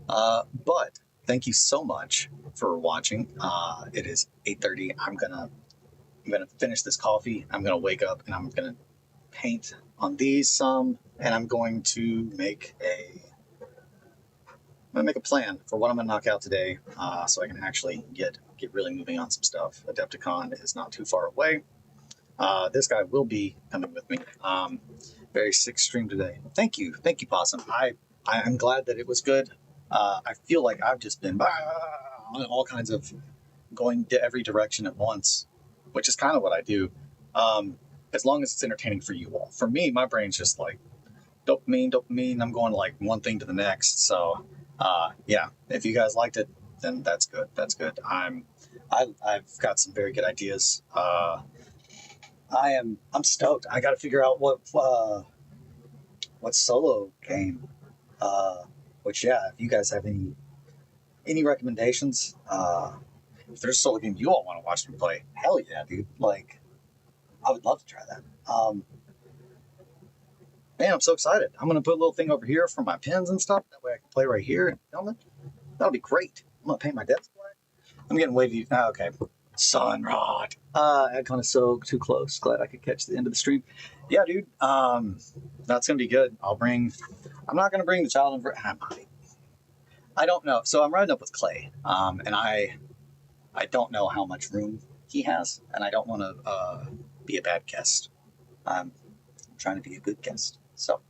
But thank you so much for watching. It is 8:30. I'm gonna finish this coffee. I'm gonna wake up and I'm gonna paint on these some, and I'm going to make a plan for what I'm gonna knock out today, so I can actually get really moving on some stuff. Adepticon is not too far away. This guy will be coming with me. Very sick stream today. Thank you, Possum. I'm glad that it was good. I feel like I've just been on all kinds of going to every direction at once, which is kind of what I do. As long as it's entertaining for you all. For me, my brain's just like dopamine. I'm going like one thing to the next. So, yeah, if you guys liked it, then that's good. I've got some very good ideas. I'm stoked. I got to figure out what solo game. Which, yeah, if you guys have any recommendations, if there's a solo game you all want to watch me play, hell yeah, dude. Like, I would love to try that. Man, I'm so excited. I'm going to put a little thing over here for my pins and stuff. That way I can play right here and film it. That'll be great. I'm going to paint my desk black. I'm getting wavy. Okay. Sunrod. I kind of so too close. Glad I could catch the end of the stream. Yeah, dude. That's going to be good. I'm not going to bring the child in. I don't know. So I'm riding up with Clay. And I don't know how much room he has. And I don't want to be a bad guest. I'm trying to be a good guest. So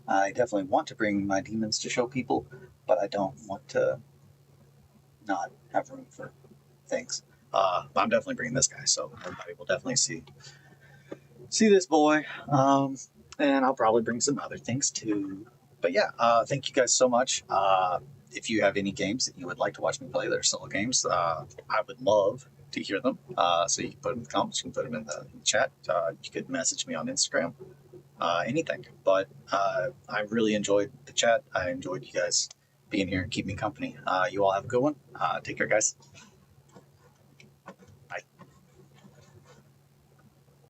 I definitely want to bring my demons to show people, but I don't want to not have room for things. But I'm definitely bringing this guy, so everybody will definitely see this boy. And I'll probably bring some other things too. But yeah, thank you guys so much. If you have any games that you would like to watch me play that are solo games, I would love to hear them. So you can put them in the comments, you can put them in the chat. You could message me on Instagram, anything. But I really enjoyed the chat. I enjoyed you guys being here and keeping me company. You all have a good one. Take care, guys.